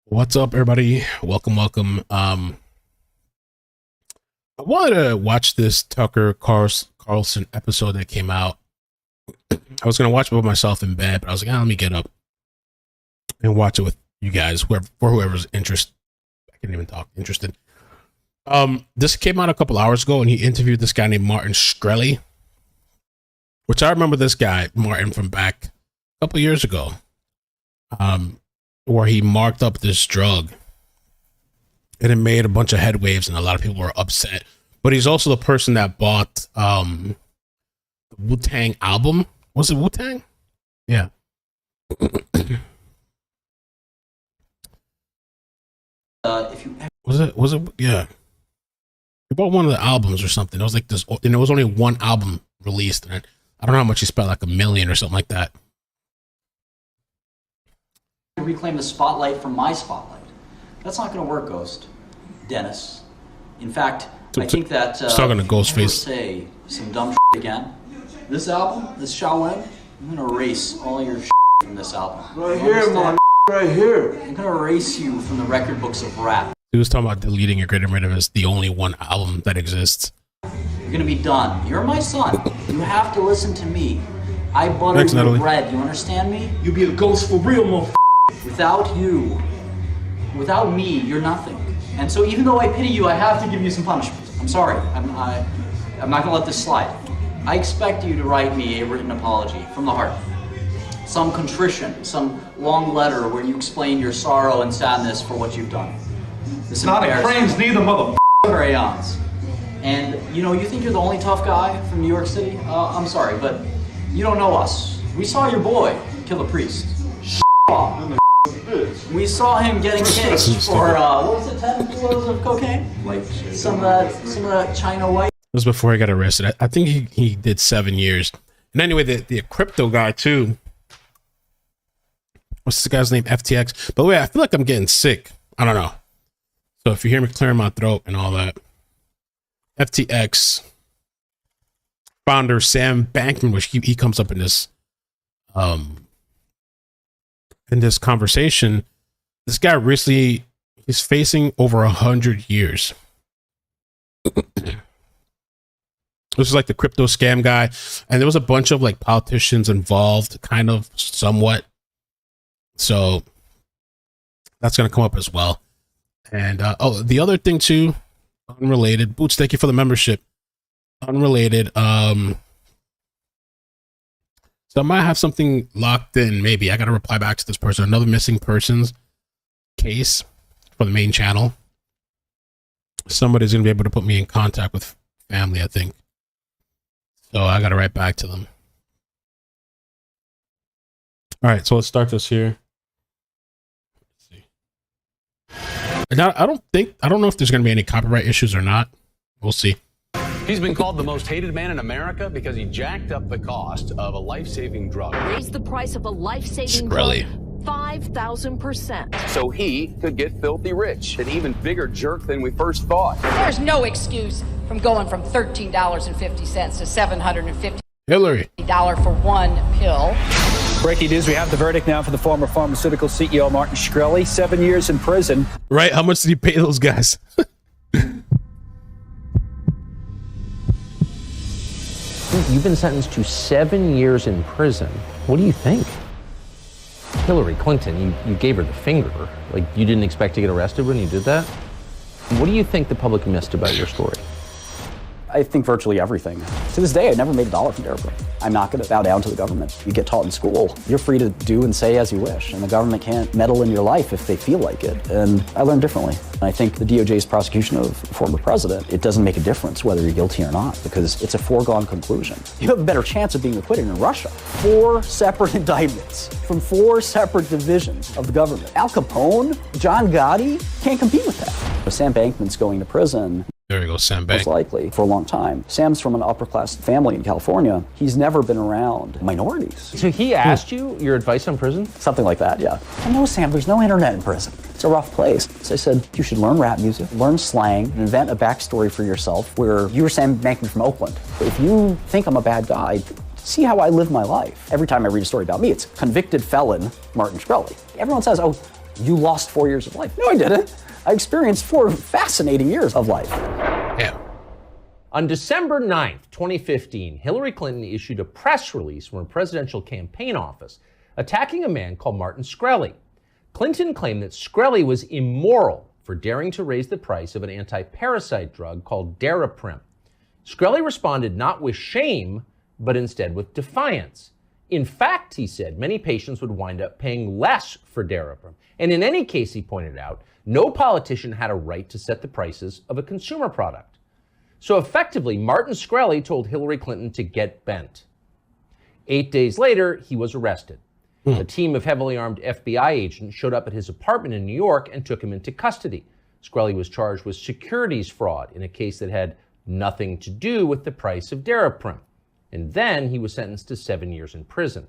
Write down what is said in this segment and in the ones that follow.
What's up, everybody? Welcome. I wanted to watch this Tucker Carlson episode that came out. I was gonna watch it with myself in bed, but I was like, let me get up and watch it with you guys, whoever's interested. I can't even talk. Interested. This came out a couple hours ago, and he interviewed this guy named Martin Shkreli, which I remember this guy Martin from back a couple years ago. Where he marked up this drug and it made a bunch of head waves and a lot of people were upset. But he's also the person that bought the Wu-Tang album. Was it Wu-Tang? Yeah. Was it? Yeah. He bought one of the albums or something. It was like this, and it was only one album released. And I don't know how much he spent, like $1 million or something like that. Reclaim the spotlight from my spotlight. That's not going to work, Ghost. Dennis. In fact, I think that talking to Ghostface. Say some dumb shit again. This album, this Shaolin, I'm going to erase all your shit from this album. Right here, man. Right here. I'm going to erase you from the record books of rap. He was talking about deleting or getting rid of as the only one album that exists. You're going to be done. You're my son. You have to listen to me. I butter your bread. You understand me? You be a ghost for real, motherfucker. Without you, without me, you're nothing. And so even though I pity you, I have to give you some punishment. I'm sorry. I'm not gonna let this slide. I expect you to write me a written apology from the heart. Some contrition, some long letter where you explain your sorrow and sadness for what you've done. This not a frames neither, mother crayons. And you think you're the only tough guy from New York City? I'm sorry, but you don't know us. We saw your boy kill a priest. We saw him getting kicked for what was it, 10 kilos of cocaine? Like some of that China white. It was before he got arrested. I think he did 7 years. And anyway, the crypto guy too. What's the guy's name? FTX. By the way, I feel like I'm getting sick. I don't know. So if you hear me clearing my throat and all that, FTX founder Sam Bankman, which he comes up in this conversation, this guy recently, he's facing over 100 years. This is like the crypto scam guy, and there was a bunch of like politicians involved, kind of somewhat. So that's going to come up as well. And the other thing too, unrelated. Boots, thank you for the membership. Unrelated. So I might have something locked in. Maybe I got to reply back to this person. Another missing persons case for the main channel. Somebody's going to be able to put me in contact with family, I think. So I got to write back to them. All right, so let's start this here. Let's see. And I don't know if there's going to be any copyright issues or not. We'll see. He's been called the most hated man in America because he jacked up the cost of a life-saving drug. Raised the price of a life-saving Shkreli. drug 5,000%. So he could get filthy rich, an even bigger jerk than we first thought. There's no excuse from going from $13.50 to $750 Hillary. for one pill. Breaking news, we have the verdict now for the former pharmaceutical CEO Martin Shkreli, 7 years in prison. Right? How much did he pay those guys? You've been sentenced to 7 years in prison. What do you think? Hillary Clinton, you gave her the finger. Like, you didn't expect to get arrested when you did that? What do you think the public missed about your story? I think virtually everything. To this day, I never made $1 from Derrick. I'm not going to bow down to the government. You get taught in school. You're free to do and say as you wish, and the government can't meddle in your life if they feel like it. And I learned differently. And I think the DOJ's prosecution of the former president, it doesn't make a difference whether you're guilty or not, because it's a foregone conclusion. You have a better chance of being acquitted in Russia. 4 separate indictments from 4 separate divisions of the government. Al Capone, John Gotti, can't compete with that. Sam Bankman's going to prison. There you go, Sam Bank. Most likely, for a long time. Sam's from an upper-class family in California. He's never been around minorities. So he asked you your advice on prison? Something like that, yeah. I know, Sam, there's no internet in prison. It's a rough place. So I said, you should learn rap music, learn slang, and invent a backstory for yourself where you're Sam Bankman from Oakland. If you think I'm a bad guy, see how I live my life. Every time I read a story about me, it's convicted felon Martin Shkreli. Everyone says, oh, You lost 4 years of life. No, I didn't. I experienced 4 fascinating years of life. Yeah. On December 9th, 2015, Hillary Clinton issued a press release from her presidential campaign office attacking a man called Martin Shkreli. Clinton claimed that Shkreli was immoral for daring to raise the price of an anti-parasite drug called Daraprim. Shkreli responded not with shame, but instead with defiance. In fact, he said, many patients would wind up paying less for Daraprim. And in any case, he pointed out, no politician had a right to set the prices of a consumer product. So effectively, Martin Shkreli told Hillary Clinton to get bent. 8 days later, he was arrested. A team of heavily armed FBI agents showed up at his apartment in New York and took him into custody. Shkreli was charged with securities fraud in a case that had nothing to do with the price of Daraprim. And then he was sentenced to 7 years in prison.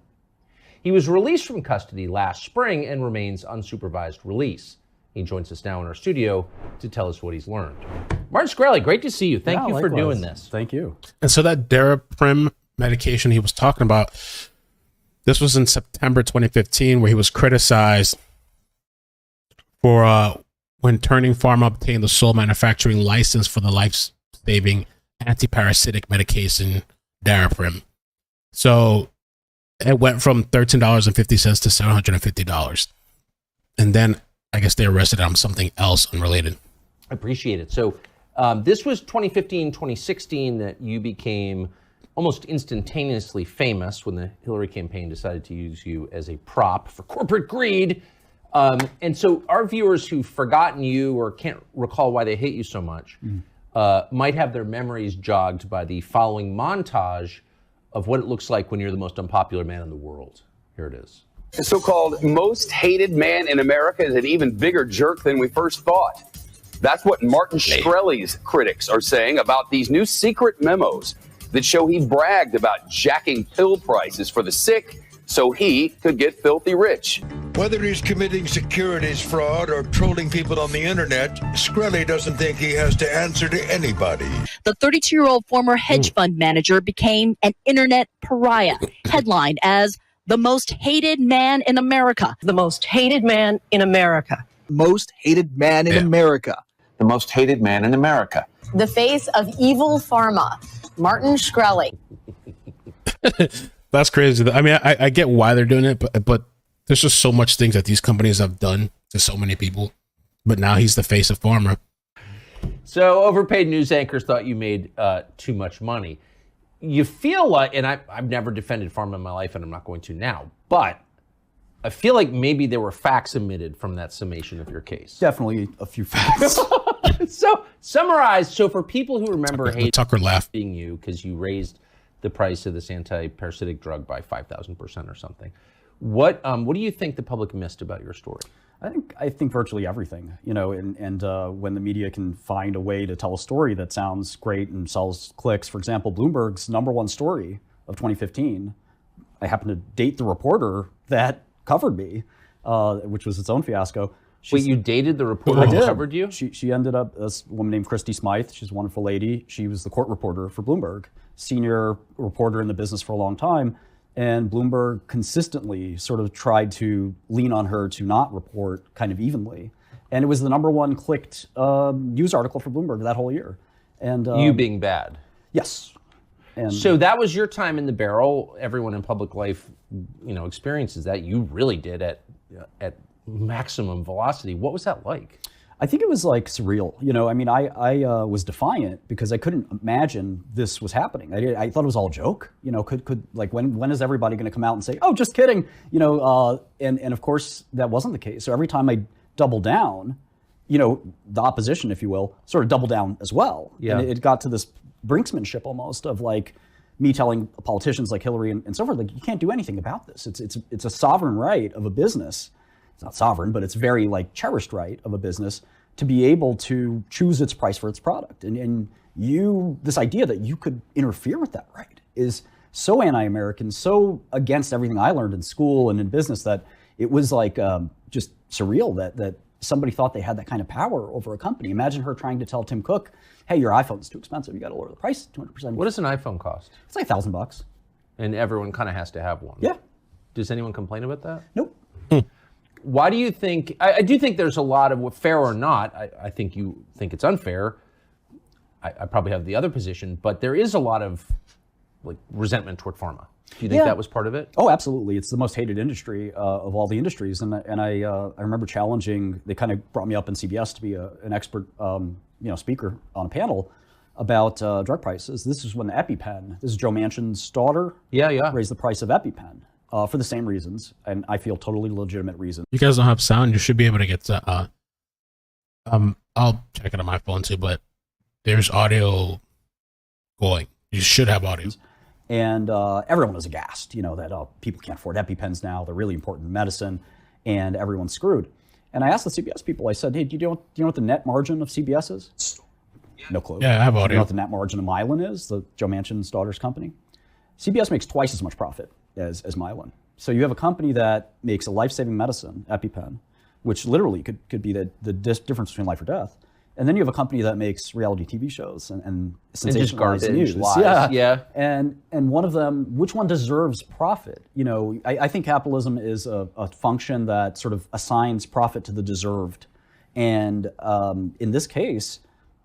He was released from custody last spring and remains unsupervised release. He joins us now in our studio to tell us what he's learned. Martin Shkreli, great to see you. Thank you for doing this. Thank you. And so that Daraprim medication he was talking about, this was in September 2015, where he was criticized for when turning Pharma obtained the sole manufacturing license for the life-saving anti-parasitic medication Daraprim. So it went from $13.50 to $750. And then I guess they arrested him on something else unrelated. I appreciate it. So this was 2015, 2016 that you became almost instantaneously famous when the Hillary campaign decided to use you as a prop for corporate greed. And so our viewers who've forgotten you or can't recall why they hate you so much might have their memories jogged by the following montage of what it looks like when you're the most unpopular man in the world. Here it is. The so-called most hated man in America is an even bigger jerk than we first thought. That's what Martin Shkreli's critics are saying about these new secret memos that show he bragged about jacking pill prices for the sick so he could get filthy rich. Whether he's committing securities fraud or trolling people on the internet, Shkreli doesn't think he has to answer to anybody. The 32-year-old former hedge fund manager became an internet pariah, headlined as the most hated man in America. The most hated man in America. Most hated man in America. The most hated man in America. The face of evil pharma, Martin Shkreli. That's crazy. I mean, I get why they're doing it, but there's just so much things that these companies have done to so many people. But now he's the face of Pharma. So overpaid news anchors thought you made too much money. You feel like, and I've never defended Pharma in my life, and I'm not going to now, but I feel like maybe there were facts omitted from that summation of your case. Definitely a few facts. So summarize. So for people who remember Tucker hating you because you raised the price of this anti-parasitic drug by 5,000% or something, what do you think the public missed about your story? I think virtually everything, you know, and when the media can find a way to tell a story that sounds great and sells clicks. For example, Bloomberg's #1 story of 2015, I happen to date the reporter that covered me, which was its own fiasco. Wait, you dated the reporter who covered you? She ended up, a woman named Christy Smythe. She's a wonderful lady. She was the court reporter for Bloomberg, senior reporter in the business for a long time. And Bloomberg consistently sort of tried to lean on her to not report kind of evenly. And it was the #1 clicked news article for Bloomberg that whole year. And you being bad? Yes. And so that was your time in the barrel. Everyone in public life, you know, experiences that. You really did at maximum velocity. What was that like? I think it was like surreal. You know, I mean, I was defiant because I couldn't imagine this was happening. I thought it was all a joke. You know, could like when is everybody going to come out and say, "Oh, just kidding"? You know, and of course that wasn't the case. So every time I doubled down, you know, the opposition, if you will, sort of doubled down as well. Yeah. And it got to this brinksmanship almost of like me telling politicians like Hillary and so forth, like, you can't do anything about this. It's a sovereign right of a business. It's not sovereign, but it's very like cherished right of a business to be able to choose its price for its product. And this idea that you could interfere with that right is so anti-American, so against everything I learned in school and in business that it was like just surreal that somebody thought they had that kind of power over a company. Imagine her trying to tell Tim Cook, hey, your iPhone's too expensive. You got to lower the price 200%. What does an iPhone cost? It's like $1,000. And everyone kind of has to have one. Yeah. Does anyone complain about that? Nope. Why do you think, I do think there's a lot of, fair or not, I think you think it's unfair. I probably have the other position, but there is a lot of like resentment toward pharma. Do you think that was part of it? Oh, absolutely. It's the most hated industry of all the industries. And I remember challenging, they kind of brought me up in CBS to be an expert speaker on a panel about drug prices. This is when the EpiPen, this is Joe Manchin's daughter, raised the price of EpiPen for the same reasons, and I feel totally legitimate reasons. You guys don't have sound. You should be able to get I'll check it on my phone too, but there's audio going. You should have audio. And everyone was aghast, that people can't afford EpiPens now. They're really important medicine, and everyone's screwed. And I asked the CBS people, I said, hey, do you know what the net margin of CBS is? No clue. Yeah, I have audio. Do you know what the net margin of Mylan is, the Joe Manchin's daughter's company? CBS makes twice as much profit as Mylan. So you have a company that makes a life-saving medicine, EpiPen, which literally could be the difference between life or death. And then you have a company that makes reality TV shows and sensationalized news. Lies. Yeah. And one of them, which one deserves profit? I think capitalism is a function that sort of assigns profit to the deserved. And in this case,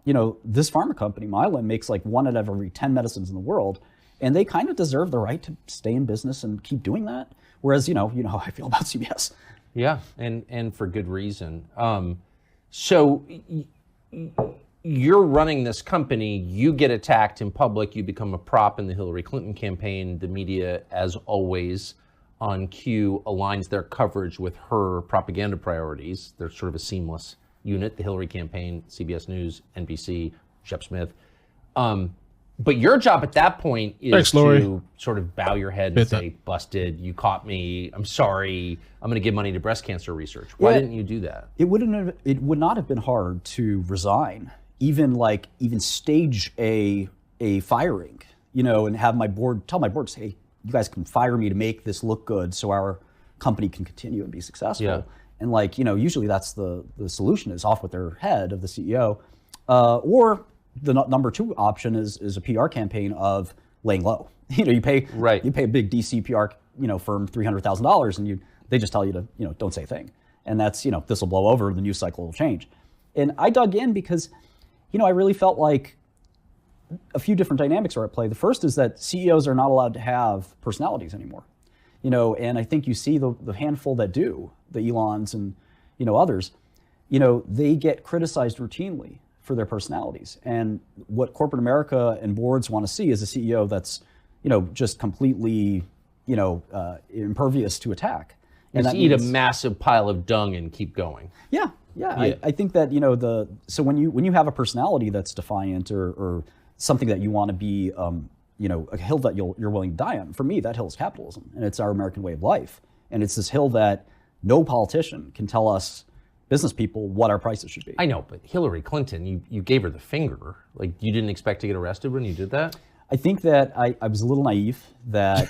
this pharma company, Mylan, makes like 1 out of every 10 medicines in the world. And they kind of deserve the right to stay in business and keep doing that. Whereas, you know how I feel about CBS. Yeah, and for good reason. So you're running this company, you get attacked in public, you become a prop in the Hillary Clinton campaign. The media, as always, on cue, aligns their coverage with her propaganda priorities. They're sort of a seamless unit, the Hillary campaign, CBS News, NBC, Shep Smith. But your job at that point is to sort of bow your head and say, busted, you caught me, I'm sorry, I'm going to give money to breast cancer research. Why didn't you do that? It would not have been hard to resign, even stage a firing, and have my board, tell my board, say, hey, you guys can fire me to make this look good so our company can continue and be successful. Yeah. And usually that's the solution is off with their head of the CEO, or the number 2 option is a PR campaign of laying low. You pay a big DC PR firm $300,000 and they just tell you to don't say a thing, and that's this will blow over, the news cycle will change. And I dug in because I really felt like a few different dynamics are at play. The first is that CEOs are not allowed to have personalities anymore, and I think you see the handful that do, the Elons and others, they get criticized routinely for their personalities. And what corporate America and boards want to see is a CEO that's, just completely, impervious to attack. And just eat a massive pile of dung and keep going. Yeah. I think that, so when you have a personality that's defiant or something that you want to be, a hill that you're willing to die on, for me, that hill is capitalism, and it's our American way of life. And it's this hill that no politician can tell us, business people, what our prices should be. I know, but Hillary Clinton, you gave her the finger. Like, you didn't expect to get arrested when you did that? I think that I was a little naive that,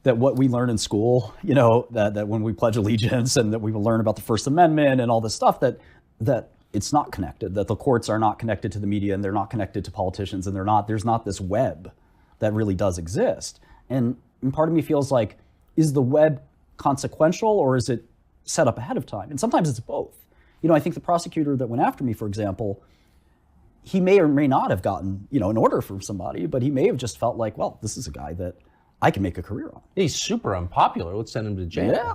that what we learn in school, that when we pledge allegiance and that we will learn about the First Amendment and all this stuff, that it's not connected, that the courts are not connected to the media and they're not connected to politicians and there's not this web that really does exist. And part of me feels like, is the web consequential or is it set up ahead of time? And sometimes it's both. I think the prosecutor that went after me, for example, he may or may not have gotten, an order from somebody, but he may have just felt like, well, this is a guy that I can make a career on. He's super unpopular. Let's send him to jail. Yeah,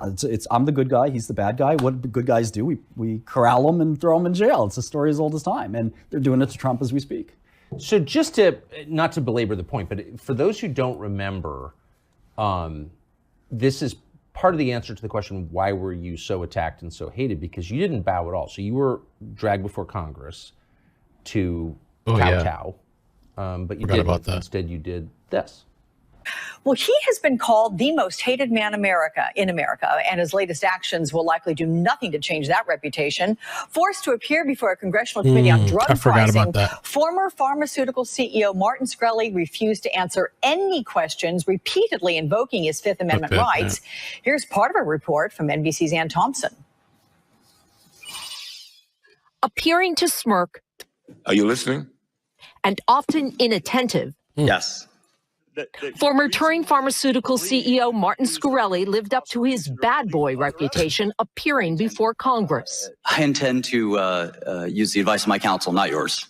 I'm the good guy. He's the bad guy. What do good guys do? We corral them and throw them in jail. It's a story as old as time. And they're doing it to Trump as we speak. So just not to belabor the point, but for those who don't remember, this is part of the answer to the question, why were you so attacked and so hated? Because you didn't bow at all. So you were dragged before Congress to kowtow, but you didn't. Instead, you did this. Well, he has been called the most hated man in America, and his latest actions will likely do nothing to change that reputation. Forced to appear before a congressional committee on drug pricing, former pharmaceutical CEO Martin Shkreli refused to answer any questions, repeatedly invoking his Fifth Amendment rights. Here's part of a report from NBC's Ann Thompson. Appearing to smirk. Are you listening? And often inattentive. Yes. Former Turing Pharmaceutical CEO Martin Shkreli lived up to his bad boy reputation appearing before Congress. I intend to use the advice of my counsel, not yours.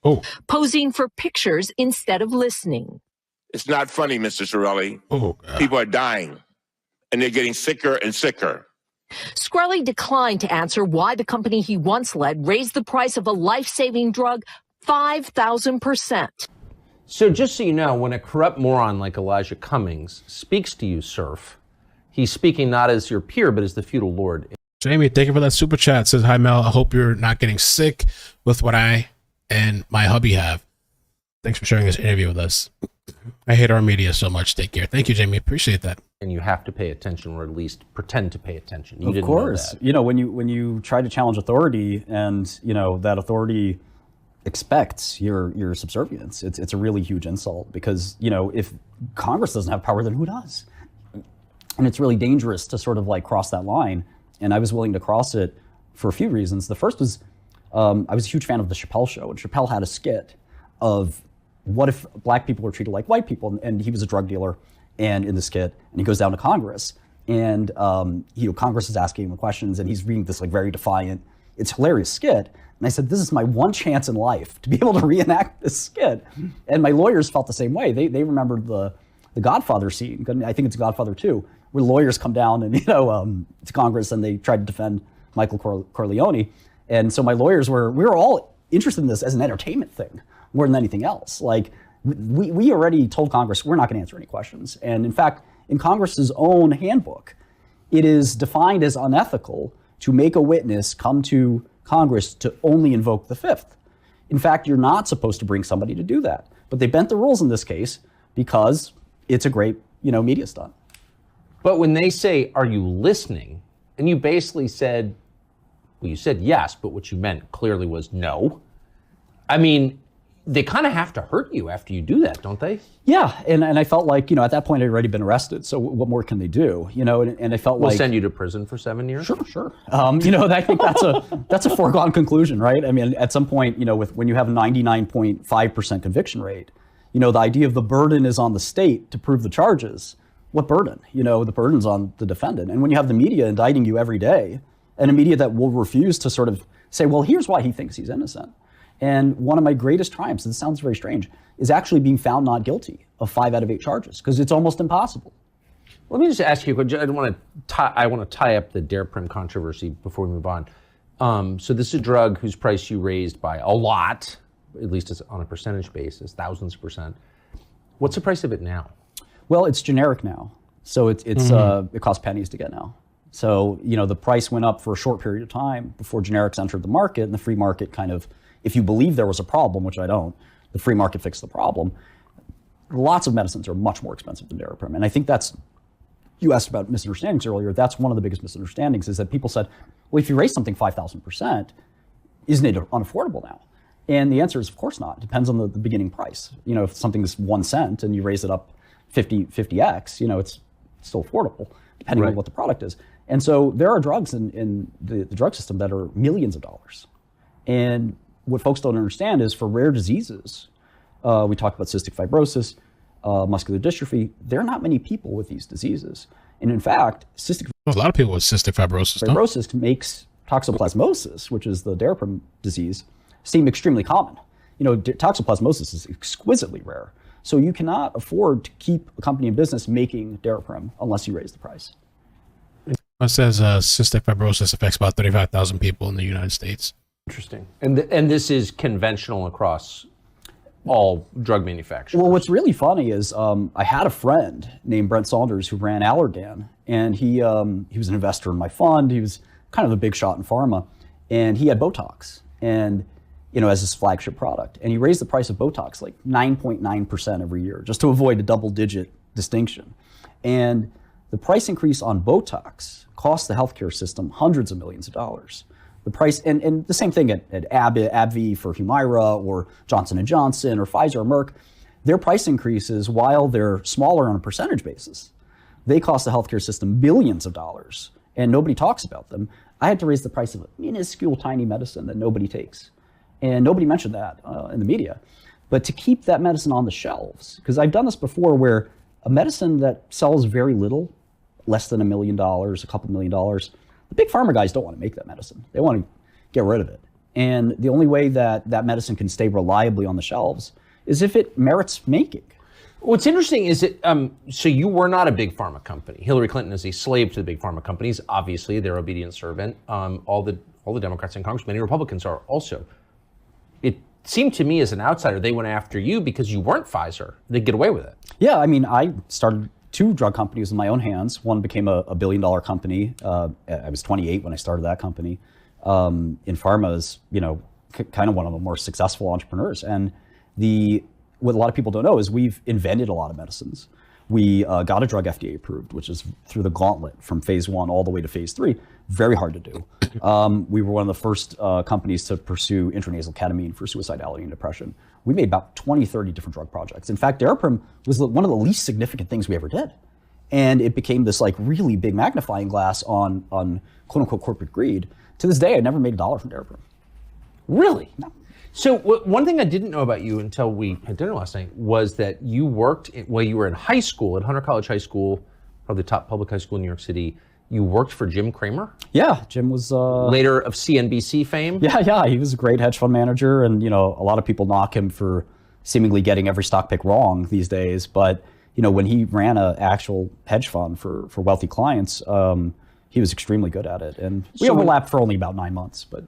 Oh. Posing for pictures instead of listening. It's not funny, Mr. Shkreli. Oh, people are dying, and they're getting sicker and sicker. Shkreli declined to answer why the company he once led raised the price of a life-saving drug 5,000%. So just so you know, when a corrupt moron like Elijah Cummings speaks to you, Surf, he's speaking not as your peer, but as the feudal lord. Jamie, thank you for that super chat. Says, hi, Mel. I hope you're not getting sick with what I and my hubby have. Thanks for sharing this interview with us. I hate our media so much. Take care. Thank you, Jamie. Appreciate that. And you have to pay attention, or at least pretend to pay attention. You of didn't course. know that. You know, when you try to challenge authority and, you know, that authority expects your subservience, it's a really huge insult because, you know, if Congress doesn't have power, then who does? And it's really dangerous to sort of like cross that line. And I was willing to cross it for a few reasons. The first was I was a huge fan of the Chappelle Show, and Chappelle had a skit of what if black people were treated like white people, and he was a drug dealer, and in the skit, and he goes down to Congress, and you know, Congress is asking him questions, and he's reading this like very defiant, it's a hilarious skit, and I said, this is my one chance in life to be able to reenact this skit, and my lawyers felt the same way. They remembered the Godfather scene, I think it's Godfather 2, where lawyers come down and, you know, to Congress, and they tried to defend Michael Corleone, and so my lawyers we were all interested in this as an entertainment thing, more than anything else. Like, we already told Congress we're not going to answer any questions. And in fact, in Congress's own handbook, it is defined as unethical to make a witness come to Congress to only invoke the Fifth. In fact, you're not supposed to bring somebody to do that. But they bent the rules in this case because it's a great, you know, media stunt. But when they say, are you listening? And you basically said, well, you said yes, but what you meant clearly was no. I mean, they kind of have to hurt you after you do that, don't they? Yeah, and I felt like, you know, at that point I'd already been arrested, so what more can they do? You know, and I felt We'll like... send you to prison for 7 years? Sure. You know, I think that's a foregone conclusion, right? I mean, at some point, you know, when you have a 99.5% conviction rate, you know, the idea of the burden is on the state to prove the charges. What burden? You know, the burden's on the defendant. And when you have the media indicting you every day, and a media that will refuse to sort of say, well, here's why he thinks he's innocent. And one of my greatest triumphs, and this sounds very strange, is actually being found not guilty of 5 out of 8 charges, because it's almost impossible. Let me just ask you a question. I want to tie up the Daraprim controversy before we move on. So this is a drug whose price you raised by a lot, at least on a percentage basis, thousands of percent. What's the price of it now? Well, it's generic now. So it costs pennies to get now. So, you know, the price went up for a short period of time before generics entered the market, and the free market kind of, if you believe there was a problem, which I don't, the free market fixed the problem. Lots of medicines are much more expensive than Daraprim. And I think that's, you asked about misunderstandings earlier, that's one of the biggest misunderstandings, is that people said, well, if you raise something 5,000%, isn't it unaffordable now? And the answer is, of course not. It depends on the beginning price. You know, if something's 1 cent and you raise it up 50x, you know, it's still affordable, depending on what the product is. And so there are drugs in the drug system that are millions of dollars. And what folks don't understand is for rare diseases, we talked about cystic fibrosis, muscular dystrophy, there are not many people with these diseases. And in fact, a lot of people with cystic fibrosis. Fibrosis makes toxoplasmosis, which is the Daraprim disease, seem extremely common. You know, toxoplasmosis is exquisitely rare. So you cannot afford to keep a company in business making Daraprim unless you raise the price. It says cystic fibrosis affects about 35,000 people in the United States. Interesting. And this is conventional across all drug manufacturers. Well, what's really funny is I had a friend named Brent Saunders who ran Allergan, and he was an investor in my fund. He was kind of a big shot in pharma, and he had Botox, and you know, as his flagship product, and he raised the price of Botox like 9.9% every year just to avoid a double-digit distinction. And the price increase on Botox cost the healthcare system hundreds of millions of dollars. The price, and the same thing at AbbVie for Humira, or Johnson & Johnson, or Pfizer, or Merck, their price increases, while they're smaller on a percentage basis, they cost the healthcare system billions of dollars, and nobody talks about them. I had to raise the price of a minuscule, tiny medicine that nobody takes. And nobody mentioned that in the media. but to keep that medicine on the shelves. Because I've done this before where a medicine that sells very little, less than $1 million, a couple $1 million, the big pharma guys don't want to make that medicine. They want to get rid of it. And the only way that that medicine can stay reliably on the shelves is if it merits making. What's interesting is that, so you were not a big pharma company. Hillary Clinton is a slave to the big pharma companies. Obviously, they're obedient servant. All the Democrats in Congress, many Republicans are also. It seemed to me as an outsider, they went after you because you weren't Pfizer. They'd get away with it. Yeah, I mean, I started 2 drug companies in my own hands. One became a $1 billion company. I was 28 when I started that company. In Pharma is, kind of one of the more successful entrepreneurs. And what a lot of people don't know is we've invented a lot of medicines. We got a drug FDA approved, which is through the gauntlet from phase 1 all the way to phase 3. Very hard to do. We were one of the first companies to pursue intranasal ketamine for suicidality and depression. We made about 20, 30 different drug projects. In fact, Daraprim was one of the least significant things we ever did. And it became this really big magnifying glass on quote unquote corporate greed. To this day, I never made $1 from Daraprim. Really? No. So one thing I didn't know about you until we had dinner last night was that you worked, while you were in high school, at Hunter College High School, probably the top public high school in New York City, you worked for Jim Kramer? Yeah, Jim was... later of CNBC fame? Yeah, he was a great hedge fund manager, and a lot of people knock him for seemingly getting every stock pick wrong these days, but when he ran an actual hedge fund for wealthy clients, he was extremely good at it, and we overlapped for only about 9 months. But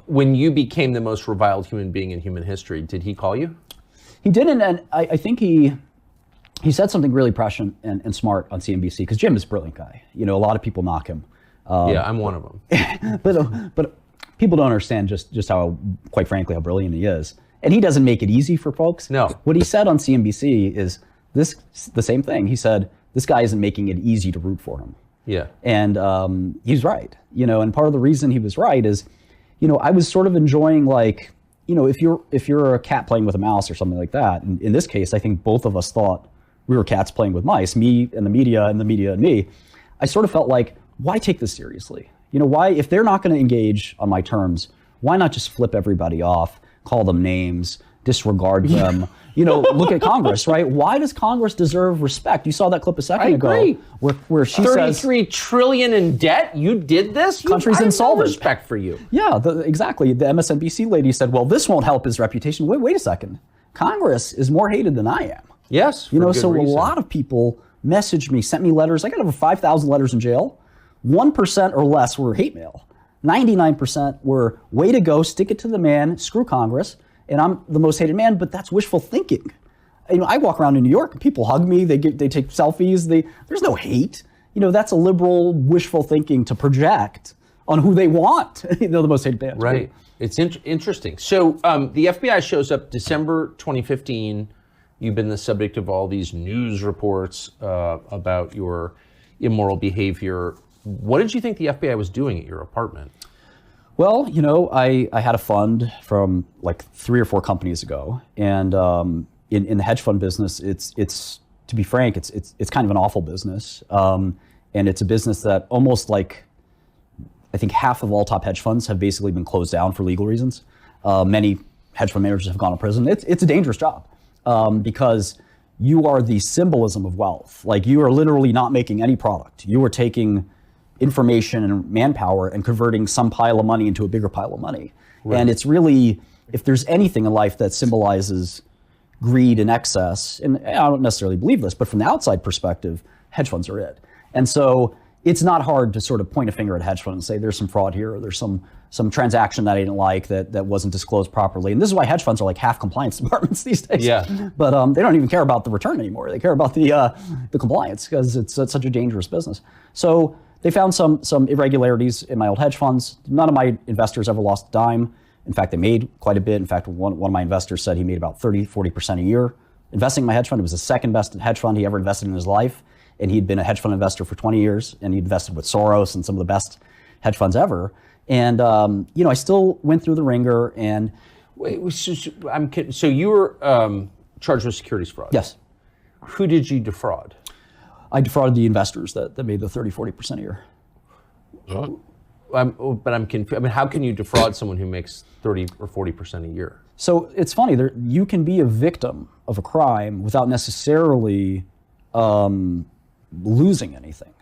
when you became the most reviled human being in human history, did he call you? He didn't, and I think he said something really prescient and smart on CNBC, because Jim is a brilliant guy. A lot of people knock him. Yeah, I'm one of them. but people don't understand just how, quite frankly, how brilliant he is. And he doesn't make it easy for folks. No. What he said on CNBC is the same thing. He said, this guy isn't making it easy to root for him. Yeah. And he's right. And part of the reason he was right is, I was sort of enjoying if you're a cat playing with a mouse or something like that. And in this case, I think both of us thought we were cats playing with mice, me and the media and me. I sort of felt like, why take this seriously? Why, if they're not going to engage on my terms, why not just flip everybody off, call them names, disregard them? Look at Congress, right? Why does Congress deserve respect? You saw that clip a second ago where she says... $33 trillion in debt? You did this? Country's insolvent. No respect for you. Yeah, exactly. The MSNBC lady said, well, this won't help his reputation. Wait a second. Congress is more hated than I am. Yes, so reason. A lot of people messaged me, sent me letters. I got over 5,000 letters in jail. 1% or less were hate mail. 99% were, way to go, stick it to the man, screw Congress, and I'm the most hated man, but that's wishful thinking. I walk around in New York and people hug me, they take selfies, there's no hate. That's a liberal wishful thinking to project on who they want. They're the most hated man. Right. It's interesting. So the FBI shows up December 2015. You've been the subject of all these news reports about your immoral behavior. What did you think the FBI was doing at your apartment? Well, I had a fund from 3 or 4 companies ago, and in the hedge fund business, it's to be frank, it's kind of an awful business, and it's a business that almost I think half of all top hedge funds have basically been closed down for legal reasons. Many hedge fund managers have gone to prison. It's a dangerous job because you are the symbolism of wealth. You are literally not making any product. You are taking information and manpower and converting some pile of money into a bigger pile of money. Right. And it's really, if there's anything in life that symbolizes greed and excess, and I don't necessarily believe this, but from the outside perspective, hedge funds are it. And so it's not hard to sort of point a finger at a hedge fund and say there's some fraud here, or there's some transaction that I didn't like that wasn't disclosed properly. And this is why hedge funds are like half compliance departments these days. Yeah. But they don't even care about the return anymore. They care about the compliance, because it's such a dangerous business. So they found some irregularities in my old hedge funds. None of my investors ever lost a dime. In fact, they made quite a bit. In fact, one of my investors said he made about 40% a year investing in my hedge fund. It was the second best hedge fund he ever invested in his life. And he'd been a hedge fund investor for 20 years, and he invested with Soros and some of the best hedge funds ever. And I still went through the ringer. And wait, so you were charged with securities fraud? Yes. Who did you defraud? I defrauded the investors that made the 40% a year. But I'm confused. I mean, how can you defraud someone who makes 30 or 40% a year? So it's funny, you can be a victim of a crime without necessarily losing anything.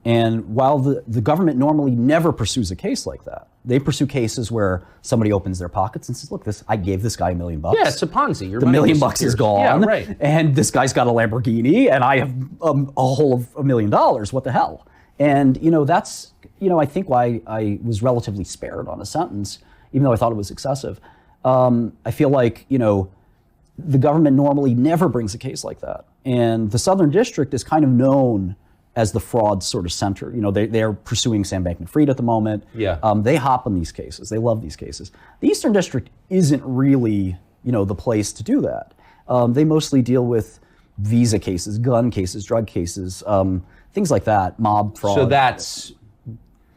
And while the government normally never pursues a case like that, they pursue cases where somebody opens their pockets and says, look, I gave this guy $1 million. Yeah, it's a Ponzi. The $1 million is gone. Yeah, right. And this guy's got a Lamborghini and I have a whole of $1 million. What the hell? And, that's, I think why I was relatively spared on a sentence, even though I thought it was excessive. I feel like, the government normally never brings a case like that. And the Southern District is kind of known as the fraud sort of center. They're pursuing Sam Bankman-Fried at the moment. Yeah. They hop on these cases. They love these cases. The Eastern District isn't really, the place to do that. They mostly deal with visa cases, gun cases, drug cases, things like that, mob fraud. So that's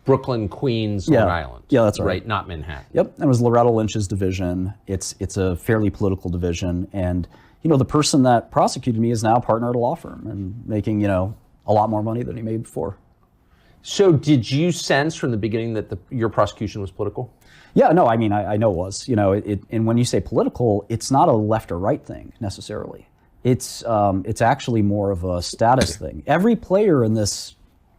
Brooklyn, Queens, Long Island. Yeah, that's right. Right, not Manhattan. Yep, and it was Loretta Lynch's division. It's a fairly political division, and the person that prosecuted me is now a partner at a law firm and making a lot more money than he made before. So did you sense from the beginning that your prosecution was political? Yeah, no, I mean, I know it was. And when you say political, it's not a left or right thing necessarily. It's actually more of a status thing. Every player in this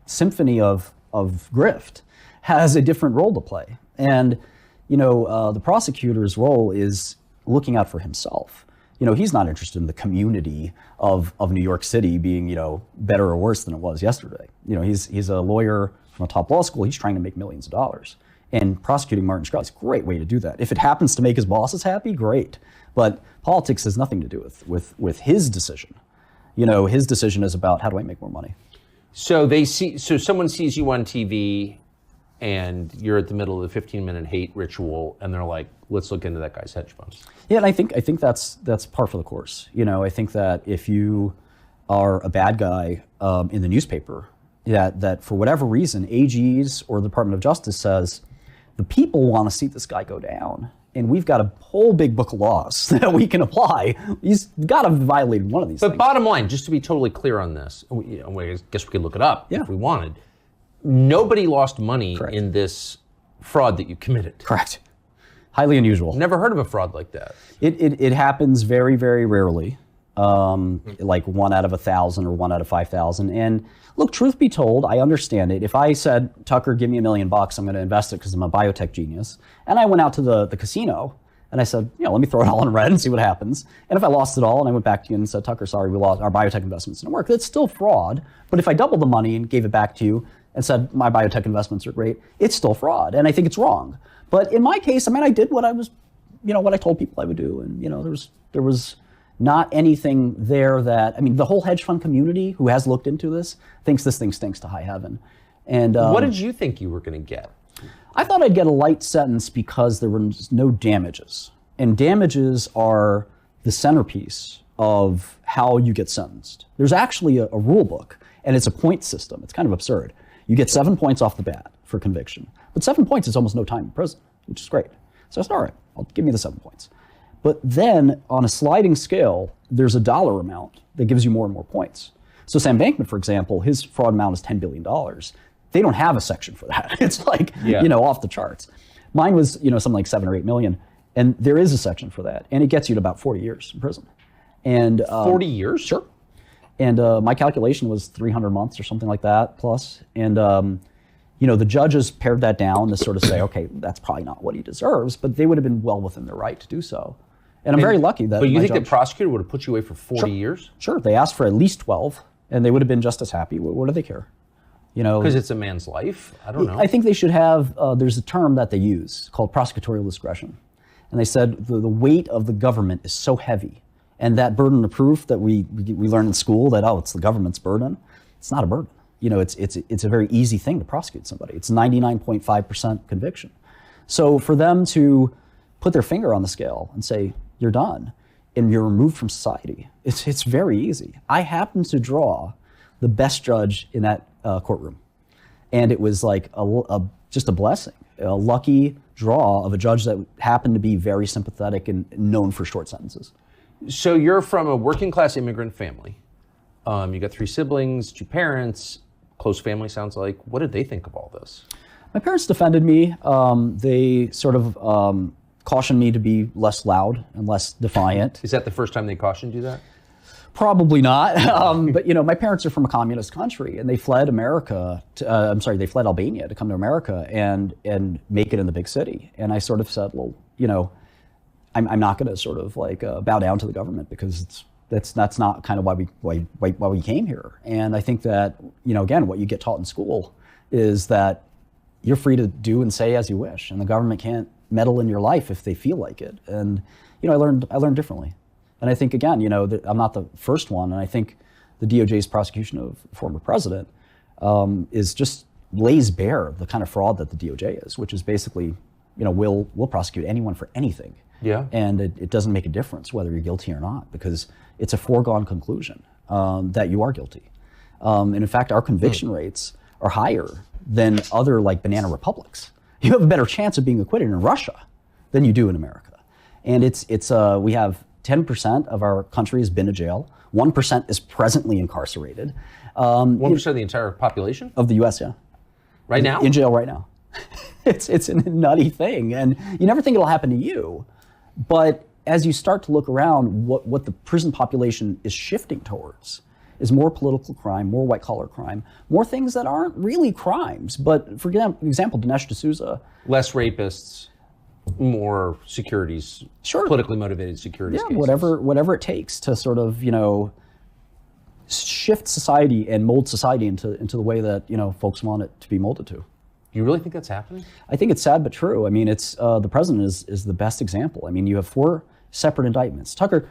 symphony of grift has a different role to play. And, the prosecutor's role is looking out for himself. He's not interested in the community of New York City being, better or worse than it was yesterday. He's a lawyer from a top law school. He's trying to make millions of dollars. And prosecuting Martin Shkreli is a great way to do that. If it happens to make his bosses happy, great. But politics has nothing to do with his decision. His decision is about how do I make more money. So someone sees you on TV and you're at the middle of the 15-minute hate ritual and they're like, let's look into that guy's hedge funds. Yeah, and I think that's par for the course. I think that if you are a bad guy in the newspaper, that for whatever reason, AGs or the Department of Justice says, the people want to see this guy go down. And we've got a whole big book of laws that we can apply. He's got to have violated one of these things. But bottom line, just to be totally clear on this, I guess we could look it up if we wanted. Nobody lost money in this fraud that you committed. Correct. Highly unusual. Never heard of a fraud like that. It happens very, very rarely. Like 1 out of 1,000 or 1 out of 5,000. And look, truth be told, I understand it. If I said, Tucker, give me $1 million, I'm going to invest it because I'm a biotech genius. And I went out to the casino and I said, let me throw it all in red and see what happens. And if I lost it all and I went back to you and said, Tucker, sorry, we lost our biotech investments didn't work, that's still fraud. But if I doubled the money and gave it back to you and said, my biotech investments are great, it's still fraud. And I think it's wrong. But in my case, I did what I was, what I told people I would do. And, there was not anything there that, the whole hedge fund community who has looked into this thinks this thing stinks to high heaven. And what did you think you were going to get? I thought I'd get a light sentence because there were no damages. And damages are the centerpiece of how you get sentenced. There's actually a rule book, and it's a point system. It's kind of absurd. You get 7 points off the bat for conviction. But 7 points is almost no time in prison, which is great. So I said, all right, give me the 7 points. But then on a sliding scale, there's a dollar amount that gives you more and more points. So Sam Bankman, for example, his fraud amount is $10 billion. They don't have a section for that. It's like, off the charts. Mine was, something like 7 or 8 million. And there is a section for that. And it gets you to about 40 years in prison. And 40 years? Sure. And my calculation was 300 months or something like that plus. And, the judges pared that down to sort of say, okay, that's probably not what he deserves, but they would have been well within their right to do so. And I'm very lucky that. But you think the prosecutor would have put you away for 40 years? Sure. They asked for at least 12, and they would have been just as happy. What do they care? Because it's a man's life? I don't know. I think they should have, there's a term that they use called prosecutorial discretion. And they said the weight of the government is so heavy, and that burden of proof that we learn in school that, it's the government's burden, it's not a burden. It's a very easy thing to prosecute somebody. It's 99.5% conviction. So for them to put their finger on the scale and say, you're done, and you're removed from society, it's very easy. I happened to draw the best judge in that courtroom. And it was like just a blessing, a lucky draw of a judge that happened to be very sympathetic and known for short sentences. So you're from a working class immigrant family. You got 3 siblings, 2 parents, close family sounds like. What did they think of all this? My parents defended me. They sort of cautioned me to be less loud and less defiant. Is that the first time they cautioned you that? Probably not. But my parents are from a communist country, and they fled America. They fled Albania to come to America and make it in the big city. And I sort of said, well, I'm not going to sort of bow down to the government, because that's not kind of why we came here. And I think that again, what you get taught in school is that you're free to do and say as you wish, and the government can't meddle in your life if they feel like it. And I learned differently. And I think, again, I'm not the first one, and I think the DOJ's prosecution of the former president is just lays bare the kind of fraud that the DOJ is, which is basically, we'll prosecute anyone for anything. Yeah. And it doesn't make a difference whether you're guilty or not, because it's a foregone conclusion that you are guilty. And in fact, our conviction rates are higher than other banana republics. You have a better chance of being acquitted in Russia than you do in America. And we have 10% of our country has been to jail. 1% is presently incarcerated. 1% of the entire population? Of the U.S., yeah. Right now? In jail right now. It's a nutty thing. And you never think it'll happen to you. But as you start to look around, what the prison population is shifting towards is more political crime, more white-collar crime, more things that aren't really crimes. But for example, Dinesh D'Souza. Less rapists. More securities, sure, politically motivated securities cases. Whatever it takes to sort of shift society and mold society into the way that folks want it to be molded to. Do you really think that's happening? I think it's sad but true. I mean, it's the president is the best example. I mean, you have 4 separate indictments. Tucker,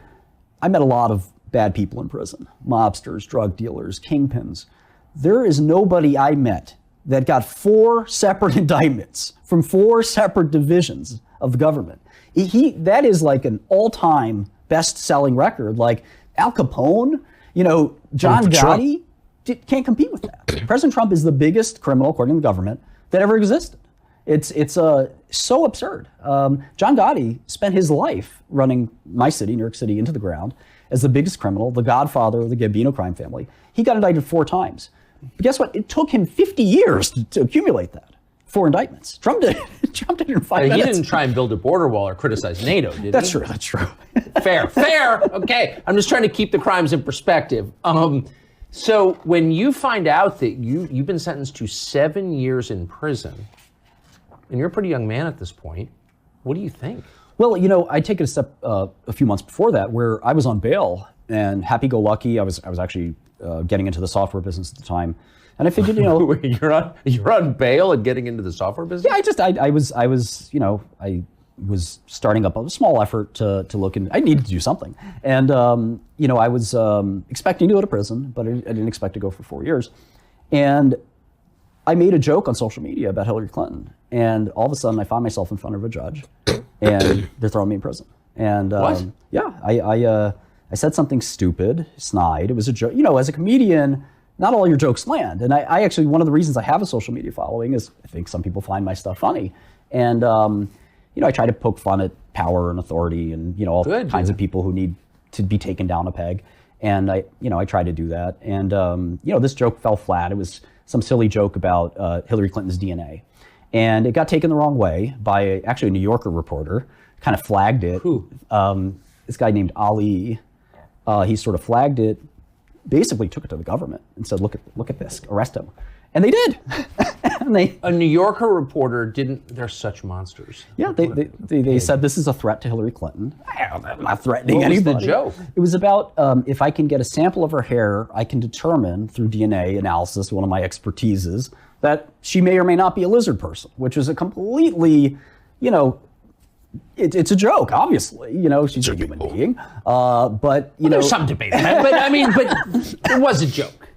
I met a lot of bad people in prison: mobsters, drug dealers, kingpins. There is nobody I met that got 4 separate indictments from 4 separate divisions of the government. That is like an all-time best-selling record. Like Al Capone, John Gotti can't compete with that. President Trump is the biggest criminal, according to the government, that ever existed. It's so absurd. John Gotti spent his life running my city, New York City, into the ground as the biggest criminal, the godfather of the Gambino crime family. He got indicted 4 times. But guess what? It took him 50 years to accumulate that. 4 indictments. Trump did it in 5 minutes. He didn't try and build a border wall or criticize NATO, did he? That's true. Fair. Okay. I'm just trying to keep the crimes in perspective. So when you find out that you've been sentenced to 7 years in prison, and you're a pretty young man at this point, what do you think? Well, I take it a step a few months before that, where I was on bail, and happy-go-lucky, I was actually getting into the software business at the time, and I figured, you're on bail and getting into the software business. Yeah, I was starting up a small effort to look, and I needed to do something, and I was expecting to go to prison, but I didn't expect to go for 4 years, and I made a joke on social media about Hillary Clinton, and all of a sudden I found myself in front of a judge, and they're throwing me in prison, and what? Yeah, I said something stupid, snide. It was a joke. As a comedian, not all your jokes land. And I actually, one of the reasons I have a social media following is I think some people find my stuff funny. And, I try to poke fun at power and authority and, all kinds of people who need to be taken down a peg. And I try to do that. And, this joke fell flat. It was some silly joke about Hillary Clinton's DNA. And it got taken the wrong way by actually a New Yorker reporter, kind of flagged it. Who? This guy named Ali. He sort of flagged it, basically took it to the government and said, look at this, arrest him. And they did. A New Yorker reporter didn't, they're such monsters. Yeah, they said this is a threat to Hillary Clinton. I'm not threatening anybody. What was the joke? It was about if I can get a sample of her hair, I can determine through DNA analysis, one of my expertises, that she may or may not be a lizard person, which is a completely, it's a joke, obviously. She's a human being. But there's some debate. But it was a joke.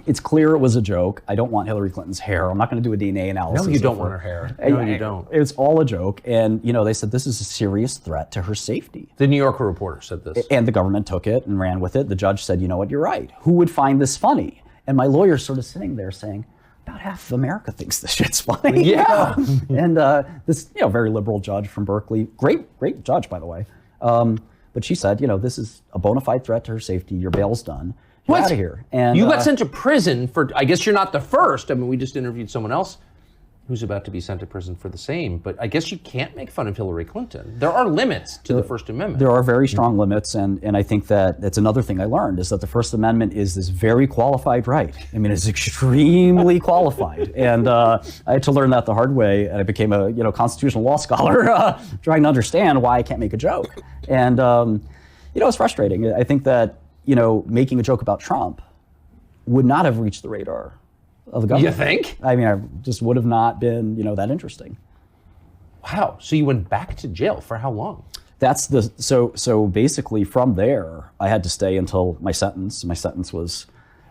It's clear it was a joke. I don't want Hillary Clinton's hair. I'm not going to do a DNA analysis. No, you don't want her hair. No, you don't. It's all a joke. And, they said this is a serious threat to her safety. The New Yorker reporter said this. And the government took it and ran with it. The judge said, you know what, you're right. Who would find this funny? And my lawyer's sort of sitting there saying, about half of America thinks this shit's funny. Yeah. And this, very liberal judge from Berkeley, great judge, by the way. But she said, this is a bona fide threat to her safety. Your bail's done. Get out of here. And you got sent to prison for, I guess you're not the first. I mean, we just interviewed someone else who's about to be sent to prison for the same. But I guess you can't make fun of Hillary Clinton. There are limits to the First Amendment. There are very strong limits, and I think that's another thing I learned, is that the First Amendment is this very qualified right. I mean, it's extremely qualified, and I had to learn that the hard way, and I became a constitutional law scholar trying to understand why I can't make a joke. And it's frustrating. I think that making a joke about Trump would not have reached the radar of the government. You think? I mean, I just would have not been, that interesting. Wow. So you went back to jail for how long? That's so basically from there, I had to stay until my sentence. My sentence was.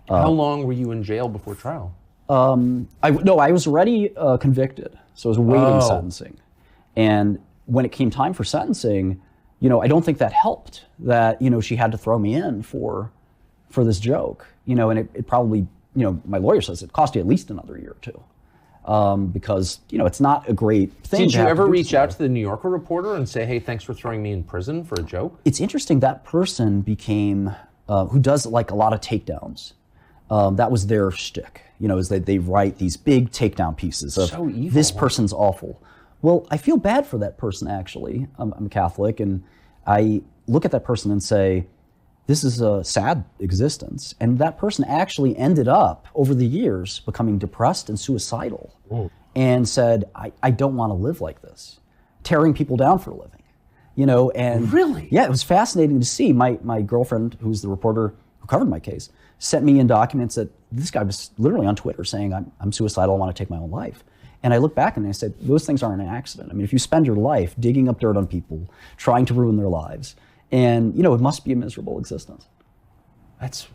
How long were you in jail before trial? I was already convicted, so I was awaiting sentencing. And when it came time for sentencing, I don't think that helped. That she had to throw me in for this joke. And it probably. My lawyer says it cost you at least another year or two, because it's not a great thing. Did you ever reach out to the New Yorker reporter and say, "Hey, thanks for throwing me in prison for a joke"? It's interesting. That person became who does like a lot of takedowns. That was their shtick. Is that they write these big takedown pieces of so evil. This person's awful. Well, I feel bad for that person actually. I'm Catholic, and I look at that person and say, this is a sad existence. And that person actually ended up, over the years, becoming depressed and suicidal. Whoa. And said, I don't want to live like this. Tearing people down for a living. And really? Yeah, it was fascinating to see. My girlfriend, who's the reporter who covered my case, sent me in documents that this guy was literally on Twitter saying, I'm suicidal, I want to take my own life. And I look back and I said, those things aren't an accident. I mean, if you spend your life digging up dirt on people, trying to ruin their lives, and, it must be a miserable existence.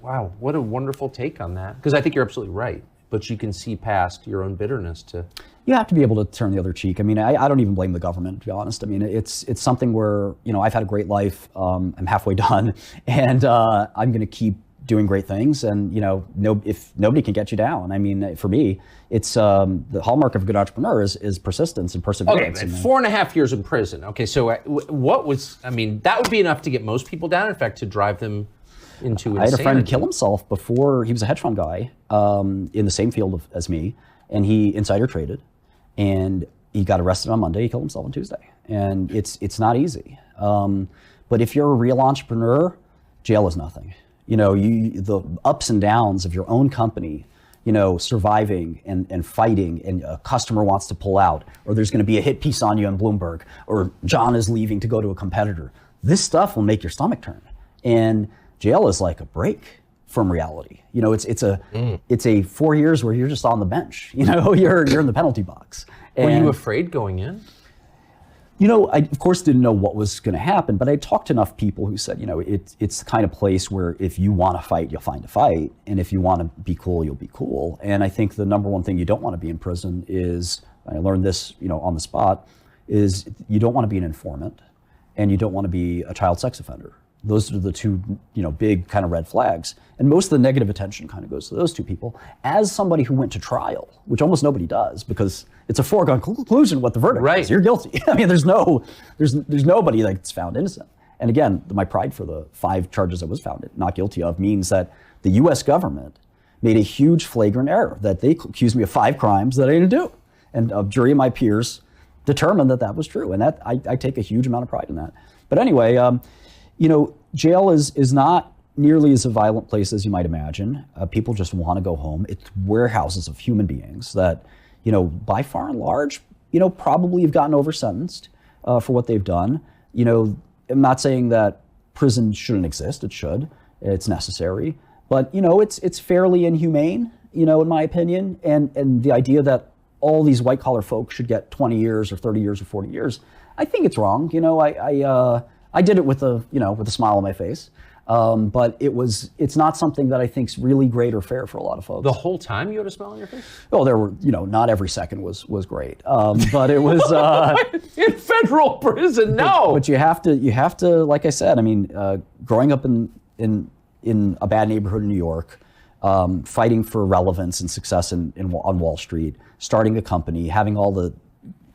Wow, what a wonderful take on that. Because I think you're absolutely right. But you can see past your own bitterness to... You have to be able to turn the other cheek. I mean, I don't even blame the government, to be honest. I mean, it's something where, I've had a great life. I'm halfway done. And I'm going to keep doing great things. And, if nobody can get you down. I mean, for me, it's the hallmark of a good entrepreneur is persistence and perseverance. Okay, 4.5 years in prison. Okay, so that would be enough to get most people down, in fact, to drive them into insanity. I had a friend kill himself before. He was a hedge fund guy in the same field as me, and he insider traded, and he got arrested on Monday. He killed himself on Tuesday, and it's not easy. But if you're a real entrepreneur, jail is nothing. The ups and downs of your own company, surviving and fighting, and a customer wants to pull out, or there's going to be a hit piece on you on Bloomberg, or John is leaving to go to a competitor. This stuff will make your stomach turn. And jail is like a break from reality. It's a 4 years where you're just on the bench. You're in the penalty box. Were you afraid going in? I of course didn't know what was going to happen, but I talked to enough people who said, it's the kind of place where if you want to fight, you'll find a fight, and if you want to be cool, you'll be cool. And I think the number one thing you don't want to be in prison is, I learned this, on the spot, is you don't want to be an informant, and you don't want to be a child sex offender. Those are the two, big kind of red flags. And most of the negative attention kind of goes to those two people. As somebody who went to trial, which almost nobody does, because it's a foregone conclusion what the verdict is. You're guilty. I mean, there's nobody that's found innocent. And again, my pride for the 5 charges I was found not guilty of means that the U.S. government made a huge flagrant error, that they accused me of 5 crimes that I didn't do. And a jury of my peers determined that was true. And that I take a huge amount of pride in that. But anyway, jail is not nearly as a violent place as you might imagine. People just want to go home. It's warehouses of human beings that, by far and large, probably have gotten over-sentenced for what they've done. I'm not saying that prison shouldn't exist. It should. It's necessary. But, it's fairly inhumane, in my opinion. And the idea that all these white-collar folks should get 20 years or 30 years or 40 years, I think it's wrong. I did it with a smile on my face, but it's not something that I think's really great or fair for a lot of folks. The whole time you had a smile on your face? Oh, there were, not every second was great, but it was in federal prison. No, but you have to, like I said, I mean, growing up in a bad neighborhood in New York, fighting for relevance and success on Wall Street, starting a company, having all the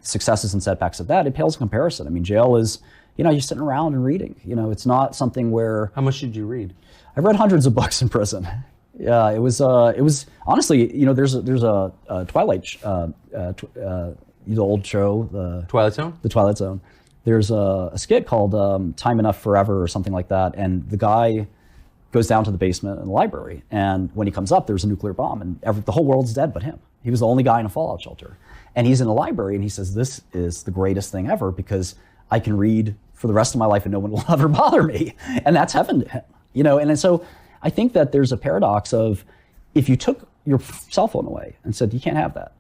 successes and setbacks of that, it pales in comparison. I mean, jail is. You're sitting around and reading. It's not something where... How much did you read? I read hundreds of books in prison. Yeah, it was honestly, you know, there's a Twilight, the old show, the Twilight Zone. The Twilight Zone. There's a skit called Time Enough Forever or something like that, and the guy goes down to the basement in the library, and when he comes up, there's a nuclear bomb, and the whole world's dead but him. He was the only guy in a fallout shelter, and he's in the library, and he says, "This is the greatest thing ever because I can read for the rest of my life and no one will ever bother me," and that's heaven to him, you know. And so I think that there's a paradox of if you took your cell phone away and said you can't have that,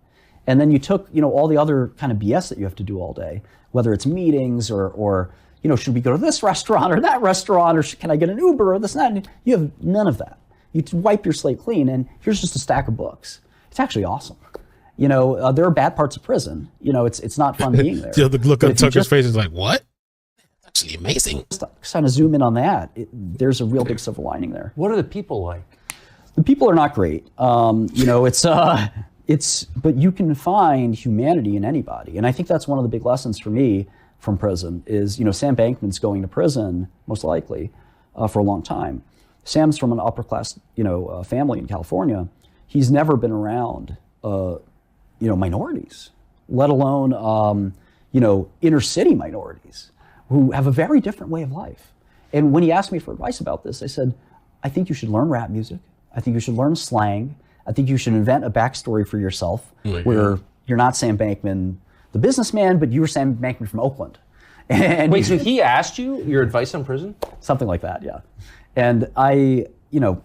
and then you took, you know, all the other kind of BS that you have to do all day, whether it's meetings or you know, should we go to this restaurant or that restaurant, or can I get an Uber or this and that? You have none of that. You wipe your slate clean, and here's just a stack of books. It's actually awesome. You know, there are bad parts of prison. You know, it's not fun being there. The look on Tucker's face is like, what? That's actually amazing. Just kind of zoom in on that. There's a real big silver lining there. What are the people like? The people are not great. You know, but you can find humanity in anybody. And I think that's one of the big lessons for me from prison is, you know, Sam Bankman's going to prison, most likely, for a long time. Sam's from an upper class, you know, family in California. He's never been around, you know, minorities, let alone, you know, inner city minorities who have a very different way of life. And when he asked me for advice about this, I said, I think you should learn rap music. I think you should learn slang. I think you should invent a backstory for yourself where you're not Sam Bankman, the businessman, but you were Sam Bankman from Oakland. And wait, so he asked you your advice on prison? Something like that, yeah. And I, you know,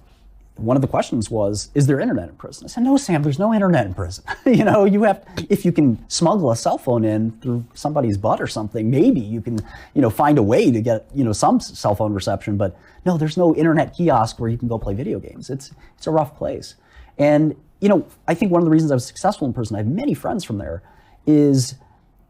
one of the questions was, is there internet in prison? I said, no, Sam, there's no internet in prison. You know, you have, if you can smuggle a cell phone in through somebody's butt or something, maybe you can, you know, find a way to get, you know, some cell phone reception, but no, there's no internet kiosk where you can go play video games. It's a rough place. And, you know, I think one of the reasons I was successful in prison, I have many friends from there, is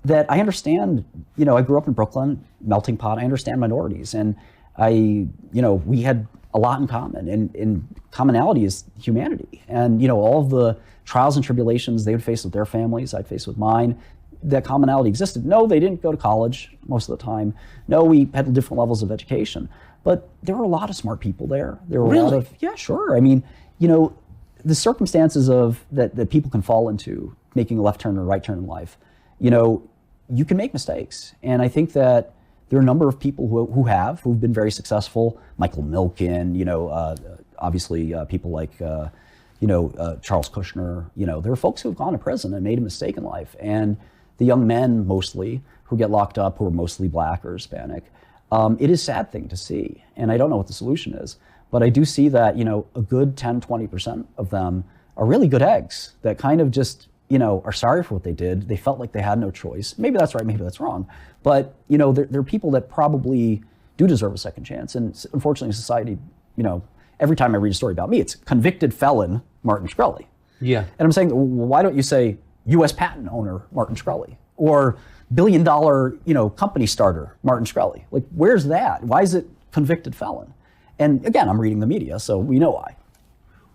that I understand, you know, I grew up in Brooklyn, melting pot, I understand minorities, and you know, we had a lot in common, and commonality is humanity. And, you know, all of the trials and tribulations they would face with their families, I'd face with mine, that commonality existed. No, they didn't go to college most of the time. No, we had different levels of education. But there were a lot of smart people there. There were a lot of, yeah, sure. I mean, you know, the circumstances of that people can fall into, making a left turn or a right turn in life, you know, you can make mistakes. And I think that there are a number of people who've been very successful. Michael Milken, you know, obviously people like, you know, Charles Kushner. You know, there are folks who have gone to prison and made a mistake in life. And the young men mostly who get locked up, who are mostly black or Hispanic, it is a sad thing to see. And I don't know what the solution is, but I do see that, you know, a good 10, 20% of them are really good eggs that kind of just, you know, are sorry for what they did. They felt like they had no choice. Maybe that's right, maybe that's wrong. But, you know, there are people that probably do deserve a second chance. And unfortunately, society, you know, every time I read a story about me, it's convicted felon Martin Shkreli. Yeah. And I'm saying, well, why don't you say U.S. patent owner Martin Shkreli? Or billion-dollar, you know, company starter Martin Shkreli? Like, where's that? Why is it convicted felon? And again, I'm reading the media, so we know why.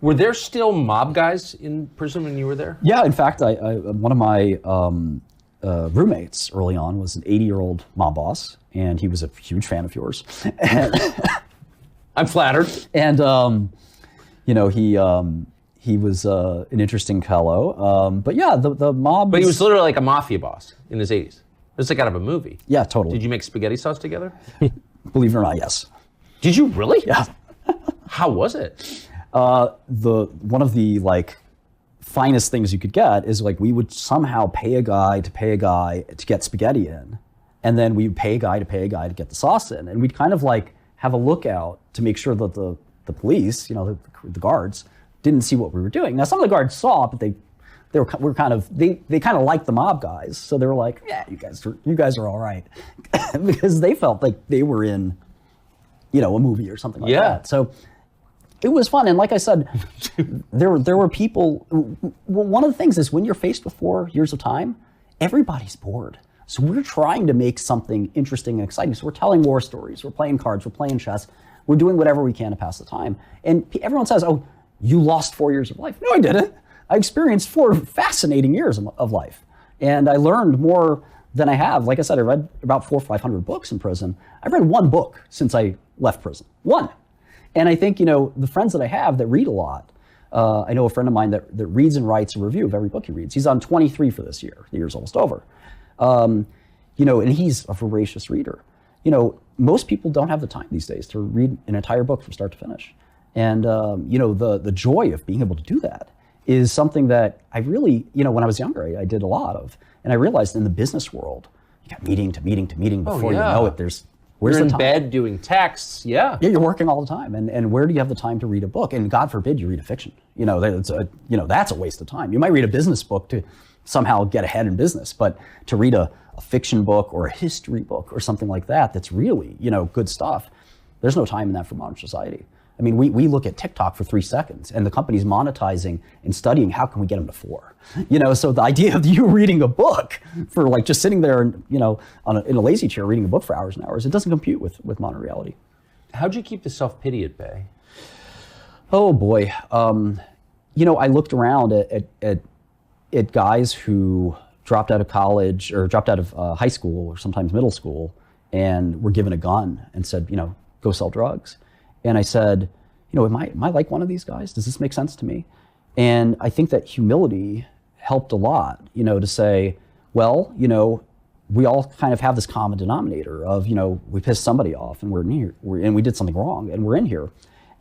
Were there still mob guys in prison when you were there? Yeah, in fact, one of my roommates early on was an 80-year-old mob boss, and he was a huge fan of yours. And I'm flattered. And you know, he was an interesting fellow. But yeah, the mob. But he was literally like a mafia boss in his 80s. It was like out of a movie. Yeah, totally. Did you make spaghetti sauce together? Believe it or not, yes. Did you really? Yeah. How was it? One of the like finest things you could get is like we would somehow pay a guy to get spaghetti in, and then we'd pay a guy to get the sauce in, and we'd kind of like have a lookout to make sure that the police, you know, the guards didn't see what we were doing. Now some of the guards saw, but they kind of liked the mob guys, so they were like, yeah, you guys are all right, because they felt like they were in, you know, a movie or something like that. So it was fun. And like I said, there were people, well, one of the things is when you're faced with 4 years of time, everybody's bored. So we're trying to make something interesting and exciting. So we're telling war stories, we're playing cards, we're playing chess, we're doing whatever we can to pass the time. And everyone says, oh, you lost 4 years of life. No, I didn't. I experienced 4 fascinating years of life. And I learned more than I have. Like I said, I read about 400 or 500 books in prison. I've read 1 book since I left prison. 1. And I think, you know, the friends that I have that read a lot, I know a friend of mine that reads and writes a review of every book he reads. He's on 23 for this year. The year's almost over. And he's a voracious reader. Most people don't have the time these days to read an entire book from start to finish. And, the joy of being able to do that is something that I really, when I was younger, I did a lot of. And I realized in the business world, you got meeting to meeting to meeting before you know it. Where's You're the in time? bed doing texts. Yeah. Yeah, you're working all the time. And where do you have the time to read a book? And God forbid you read a fiction. That's a waste of time. You might read a business book to somehow get ahead in business, but to read a fiction book or a history book or something like that, that's really, good stuff. There's no time in that for modern society. I mean, we look at TikTok for 3 seconds and the company's monetizing and studying how can we get them to 4. So the idea of you reading a book for like just sitting there and, in a lazy chair reading a book for hours and hours, it doesn't compute with modern reality. How'd you keep the self-pity at bay? Oh boy. I looked around at guys who dropped out of college or dropped out of high school or sometimes middle school and were given a gun and said, go sell drugs. And I said, am I like one of these guys? Does this make sense to me? And I think that humility helped a lot, to say, well, we all kind of have this common denominator of, we pissed somebody off and we did something wrong and we're in here.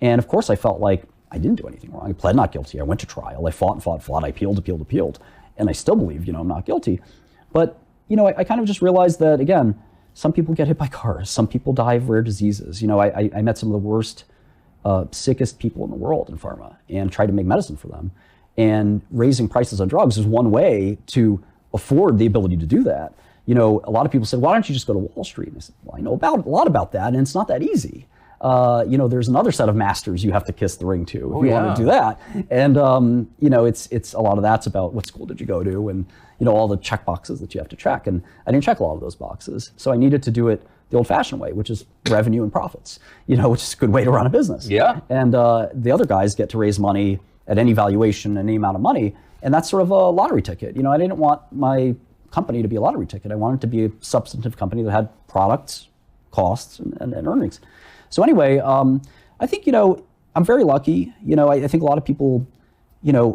And of course I felt like I didn't do anything wrong. I pled not guilty. I went to trial. I fought. I appealed. And I still believe, I'm not guilty. But, I kind of just realized that, again, some people get hit by cars. Some people die of rare diseases. I met some of the worst, sickest people in the world in pharma and tried to make medicine for them. And raising prices on drugs is one way to afford the ability to do that. A lot of people said, why don't you just go to Wall Street? And I said, well, I know a lot about that, and it's not that easy. There's another set of masters you have to kiss the ring to if you want to do that. And, it's a lot of that's about what school did you go to and, all the check boxes that you have to check. And I didn't check a lot of those boxes. So I needed to do it the old fashioned way, which is revenue and profits, which is a good way to run a business. Yeah. And the other guys get to raise money at any valuation, any amount of money. And that's sort of a lottery ticket. I didn't want my company to be a lottery ticket. I wanted it to be a substantive company that had products, costs, and earnings. So anyway, I think, I'm very lucky. I think a lot of people,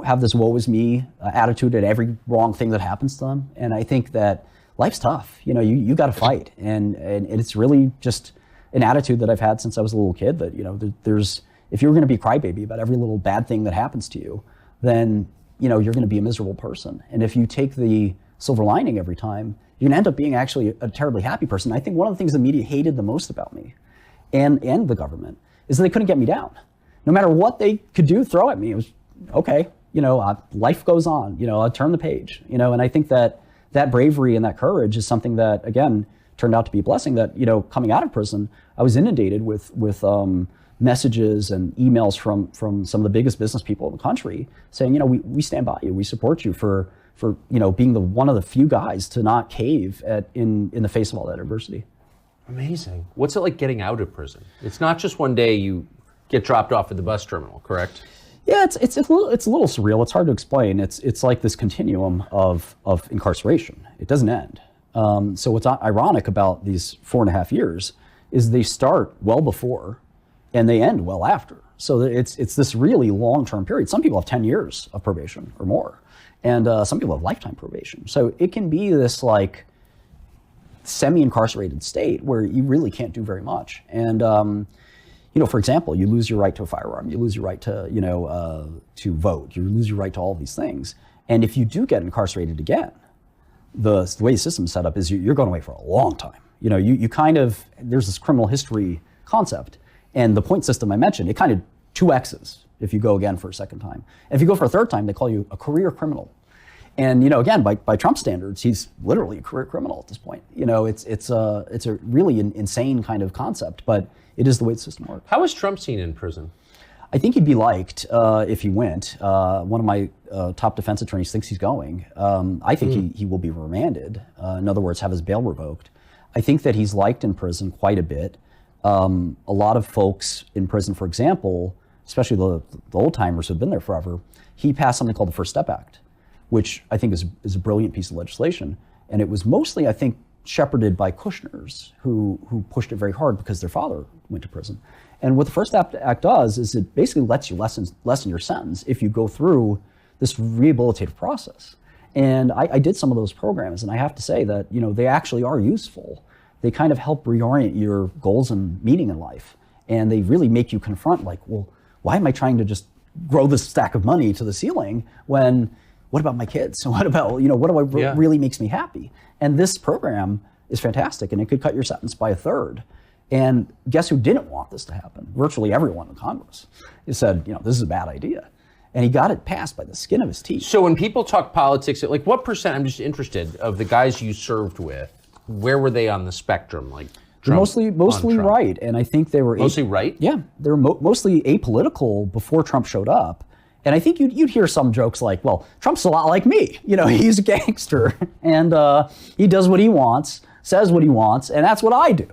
have this woe is me attitude at every wrong thing that happens to them. And I think that life's tough. You got to fight. And it's really just an attitude that I've had since I was a little kid that, if you're going to be a crybaby about every little bad thing that happens to you, then, you're going to be a miserable person. And if you take the silver lining every time, you're going to end up being actually a terribly happy person. I think one of the things the media hated the most about me and the government is that they couldn't get me down. No matter what they could do, throw at me, it was okay. Life goes on. I'll turn the page. And I think that bravery and that courage is something that, again, turned out to be a blessing. That coming out of prison, I was inundated with messages and emails from some of the biggest business people in the country saying, we stand by you, we support you for being one of the few guys to not cave in the face of all that adversity. Amazing. What's it like getting out of prison? It's not just one day you get dropped off at the bus terminal, correct? Yeah, it's a little surreal. It's hard to explain. It's like this continuum of incarceration. It doesn't end. So what's ironic about these 4.5 years is they start well before and they end well after. So it's this really long-term period. Some people have 10 years of probation or more, and some people have lifetime probation. So it can be this like semi-incarcerated state where you really can't do very much. And for example, you lose your right to a firearm, you lose your right to to vote, you lose your right to all of these things. And if you do get incarcerated again, the way the system's set up is you're going away for a long time. You kind of, there's this criminal history concept, and the point system I mentioned, it kind of 2X's if you go again for a second time. And if you go for a third time, they call you a career criminal. And again, by Trump standards, he's literally a career criminal at this point. It's a really insane kind of concept, but it is the way the system works. How is Trump seen in prison? I think he'd be liked if he went. One of my top defense attorneys thinks he's going. I think he will be remanded. In other words, have his bail revoked. I think that he's liked in prison quite a bit. A lot of folks in prison, for example, especially the old timers who've been there forever, he passed something called the First Step Act, which I think is a brilliant piece of legislation. And it was mostly, I think, shepherded by Kushners who pushed it very hard because their father went to prison. And what the First Act does is it basically lets you lessen your sentence if you go through this rehabilitative process. And I did some of those programs, and I have to say that, you know, they actually are useful. They kind of help reorient your goals and meaning in life. And they really make you confront, like, well, why am I trying to just grow this stack of money to the ceiling when, what about my kids? What about, you know, what do I really makes me happy? And this program is fantastic, and it could cut your sentence by a third. And guess who didn't want this to happen? Virtually everyone in Congress. He said, you know, this is a bad idea. And he got it passed by the skin of his teeth. So when people talk politics, like what percent, I'm just interested, of the guys you served with, where were they on the spectrum? Like Trump, mostly right. And I think they were mostly right? Yeah, they were mostly apolitical before Trump showed up. And I think you'd hear some jokes like, well, Trump's a lot like me. You know, he's a gangster and he does what he wants, says what he wants, and that's what I do.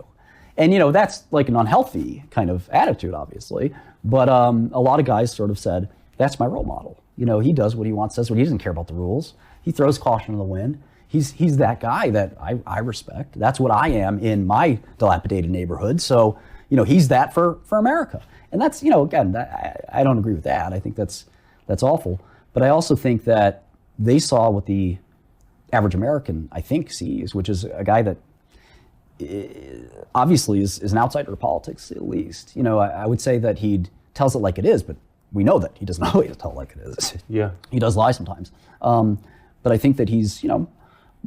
And, you know, that's like an unhealthy kind of attitude, obviously. But a lot of guys sort of said, that's my role model. You know, he does what he wants, says what he doesn't care about the rules. He throws caution to the wind. He's that guy that I respect. That's what I am in my dilapidated neighborhood. So, you know, he's that for America. And that's, you know, again, I don't agree with that. I think that's awful. But I also think that they saw what the average American, I think, sees, which is a guy that obviously is an outsider of politics, at least. You know, I would say that he tells it like it is, but we know that he doesn't always tell it like it is. Yeah. He does lie sometimes. But I think that he's, you know,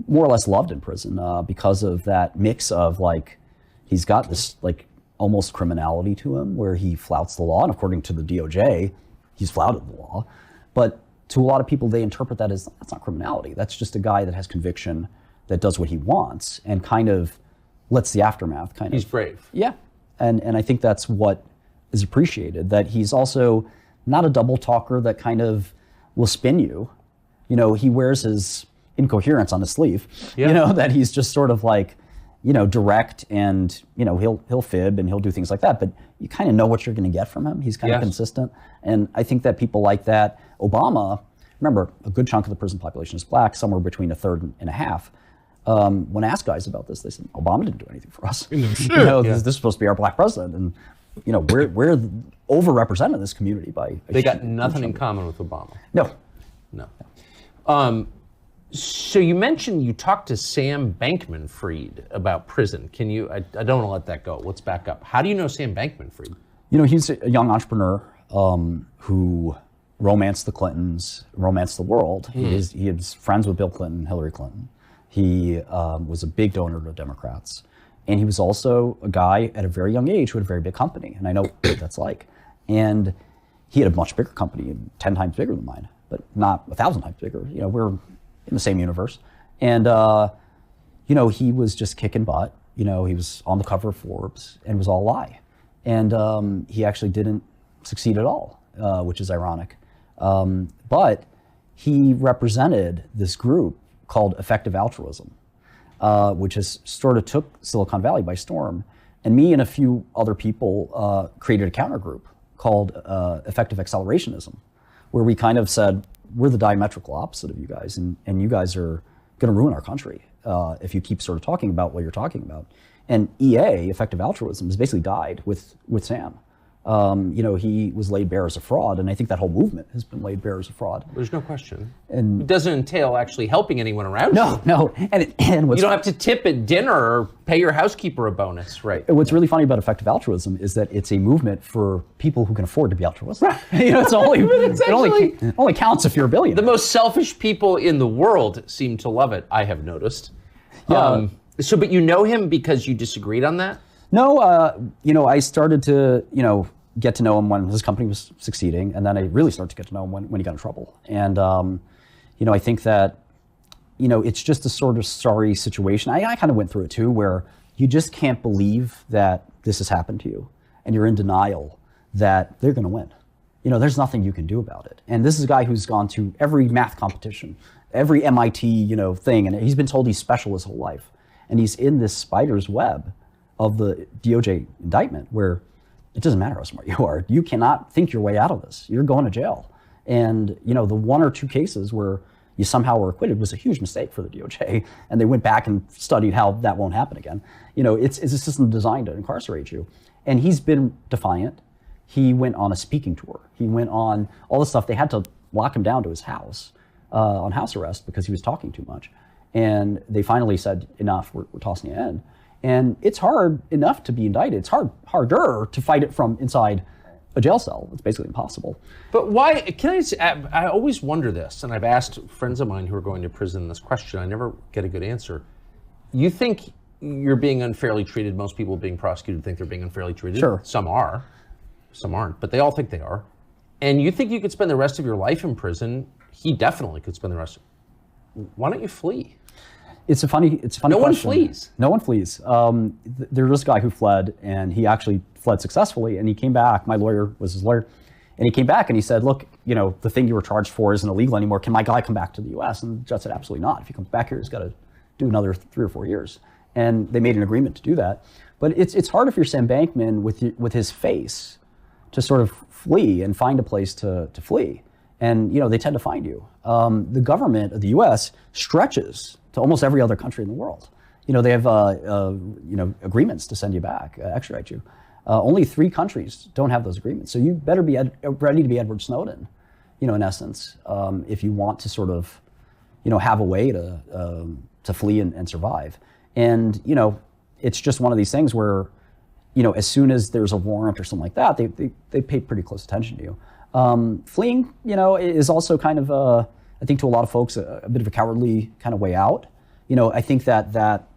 more or less loved in prison because of that mix of, like, he's got this, like, almost criminality to him where he flouts the law. And according to the DOJ, he's flouted the law. But to a lot of people, they interpret that as, that's not criminality. That's just a guy that has conviction, that does what he wants, and kind of lets the aftermath kind of... He's brave. Yeah. And I think that's what is appreciated, that he's also not a double talker that kind of will spin you. You know, he wears his incoherence on his sleeve. Yeah. You know, that he's just sort of like, you know, direct, and, you know, he'll fib and he'll do things like that, but you kind of know what you're going to get from him. He's kind of consistent. And I think that people like that. Obama, remember, a good chunk of the prison population is black, somewhere between a third and a half. When asked guys about this, they said, Obama didn't do anything for us. You know, this is supposed to be our black president. And, you know, we're overrepresented in this community by... They got nothing in common with Obama. No. So you mentioned you talked to Sam Bankman-Fried about prison. Can you, I don't want to let that go. Let's back up. How do you know Sam Bankman-Fried? You know, he's a young entrepreneur who romanced the Clintons, romanced the world. He is friends with Bill Clinton, Hillary Clinton. He was a big donor to Democrats. And he was also a guy at a very young age who had a very big company. And I know what that's like. And he had a much bigger company, 10 times bigger than mine, but not 1,000 times bigger. You know, we're in the same universe. And, you know, he was just kicking butt. You know, he was on the cover of Forbes, and it was all a lie. And he actually didn't succeed at all, which is ironic. But he represented this group called Effective Altruism, which has sort of took Silicon Valley by storm. And me and a few other people created a counter group called Effective Accelerationism, where we kind of said, we're the diametrical opposite of you guys, and you guys are going to ruin our country if you keep sort of talking about what you're talking about. And EA, Effective Altruism, has basically died with Sam. You know, he was laid bare as a fraud, and I think that whole movement has been laid bare as a fraud. There's no question. And it doesn't entail actually helping anyone around you. No. And what's, you don't have to tip at dinner or pay your housekeeper a bonus, right? What's really funny about Effective Altruism is that it's a movement for people who can afford to be altruistic. You know, it only counts if you're a billionaire. The most selfish people in the world seem to love it, I have noticed. Yeah. But you know him because you disagreed on that? No, you know, I started to, you know, get to know him when his company was succeeding, and then I really started to get to know him when he got in trouble. And, you know, I think that, you know, it's just a sort of sorry situation. I kind of went through it too, where you just can't believe that this has happened to you, and you're in denial that they're going to win. You know, there's nothing you can do about it. And this is a guy who's gone to every math competition, every MIT, you know, thing, and he's been told he's special his whole life. And he's in this spider's web of the DOJ indictment where it doesn't matter how smart you are. You cannot think your way out of this. You're going to jail. And, you know, the one or two cases where you somehow were acquitted was a huge mistake for the DOJ. And they went back and studied how that won't happen again. You know, it's a system designed to incarcerate you. And he's been defiant. He went on a speaking tour. He went on all this stuff. They had to lock him down to his house on house arrest because he was talking too much. And they finally said, enough, we're tossing you in. And it's hard enough to be indicted. It's harder to fight it from inside a jail cell. It's basically impossible. But why, I always wonder this, and I've asked friends of mine who are going to prison this question. I never get a good answer. You think you're being unfairly treated? Most people being prosecuted think they're being unfairly treated. Sure. Some are, some aren't, but they all think they are. And you think you could spend the rest of your life in prison? He definitely could spend the rest. Why don't you flee? It's a funny question. No one flees. No one flees. There was a guy who fled, and he actually fled successfully, and he came back. My lawyer was his lawyer, and he came back and he said, look, the thing you were charged for isn't illegal anymore. Can my guy come back to the U.S.? And the judge said, absolutely not. If he comes back here, he's got to do another 3 or 4 years. And they made an agreement to do that. But it's hard if you're Sam Bankman with his face to sort of flee and find a place to flee. And they tend to find you. The government of the U.S. stretches to almost every other country in the world. They have agreements to send you back, extradite you. Only 3 countries don't have those agreements. So you better be ready to be Edward Snowden, in essence, if you want to sort of, have a way to flee and survive. And it's just one of these things where, as soon as there's a warrant or something like that, they pay pretty close attention to you. Fleeing, is also kind of, I think to a lot of folks, a bit of a cowardly kind of way out. I think that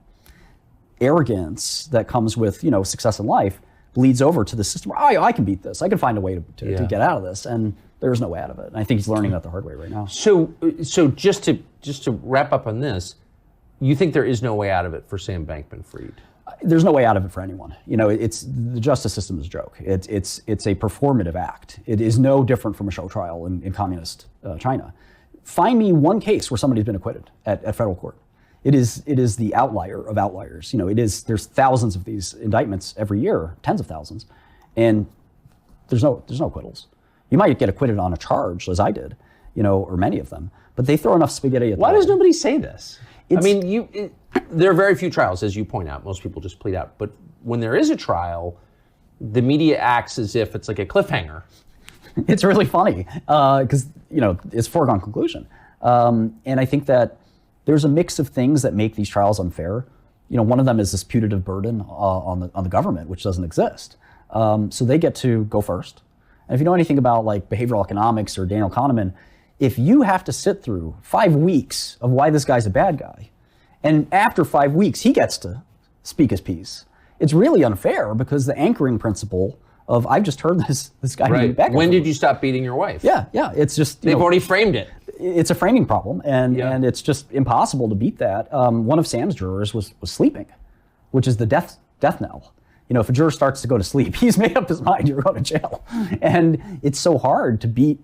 arrogance that comes with, success in life bleeds over to the system where, I can beat this. I can find a way to get out of this. And there's no way out of it. And I think he's learning that the hard way right now. So just to wrap up on this, you think there is no way out of it for Sam Bankman-Fried? There's no way out of it for anyone. It's the justice system is a joke. It's a performative act. It is no different from a show trial in communist China. Find me one case where somebody's been acquitted at federal court. It is the outlier of outliers. There's thousands of these indictments every year, tens of thousands, and there's no acquittals. You might get acquitted on a charge, as I did, or many of them, but they throw enough spaghetti at Why does nobody say this? There are very few trials, as you point out. Most people just plead out. But when there is a trial, the media acts as if it's like a cliffhanger. It's really funny because, it's foregone conclusion. And I think that there's a mix of things that make these trials unfair. One of them is this putative burden on the government, which doesn't exist. So they get to go first. And if you know anything about like behavioral economics or Daniel Kahneman, if you have to sit through 5 weeks of why this guy's a bad guy, and after 5 weeks, he gets to speak his piece, it's really unfair because the anchoring principle of I've just heard this guy being bad guy. When did you stop beating your wife? Yeah. It's just they've already framed it. It's a framing problem, and it's just impossible to beat that. One of Sam's jurors was sleeping, which is the death knell. If a juror starts to go to sleep, he's made up his mind, you're going to jail. And it's so hard to beat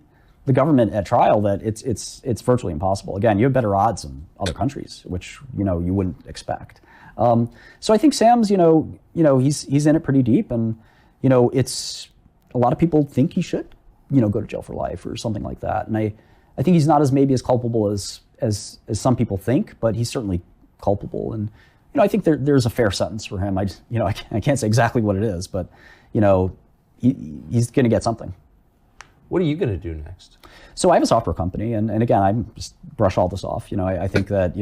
the government at trial that it's virtually impossible. Again, you have better odds in other countries, which you wouldn't expect. So I think Sam's he's in it pretty deep, and it's a lot of people think he should go to jail for life or something like that. And I think he's not maybe as culpable as some people think, but he's certainly culpable. And I think there's a fair sentence for him. I can't say exactly what it is, but he's going to get something. What are you going to do next? So I have a software company, and again, I just brush all this off. I think that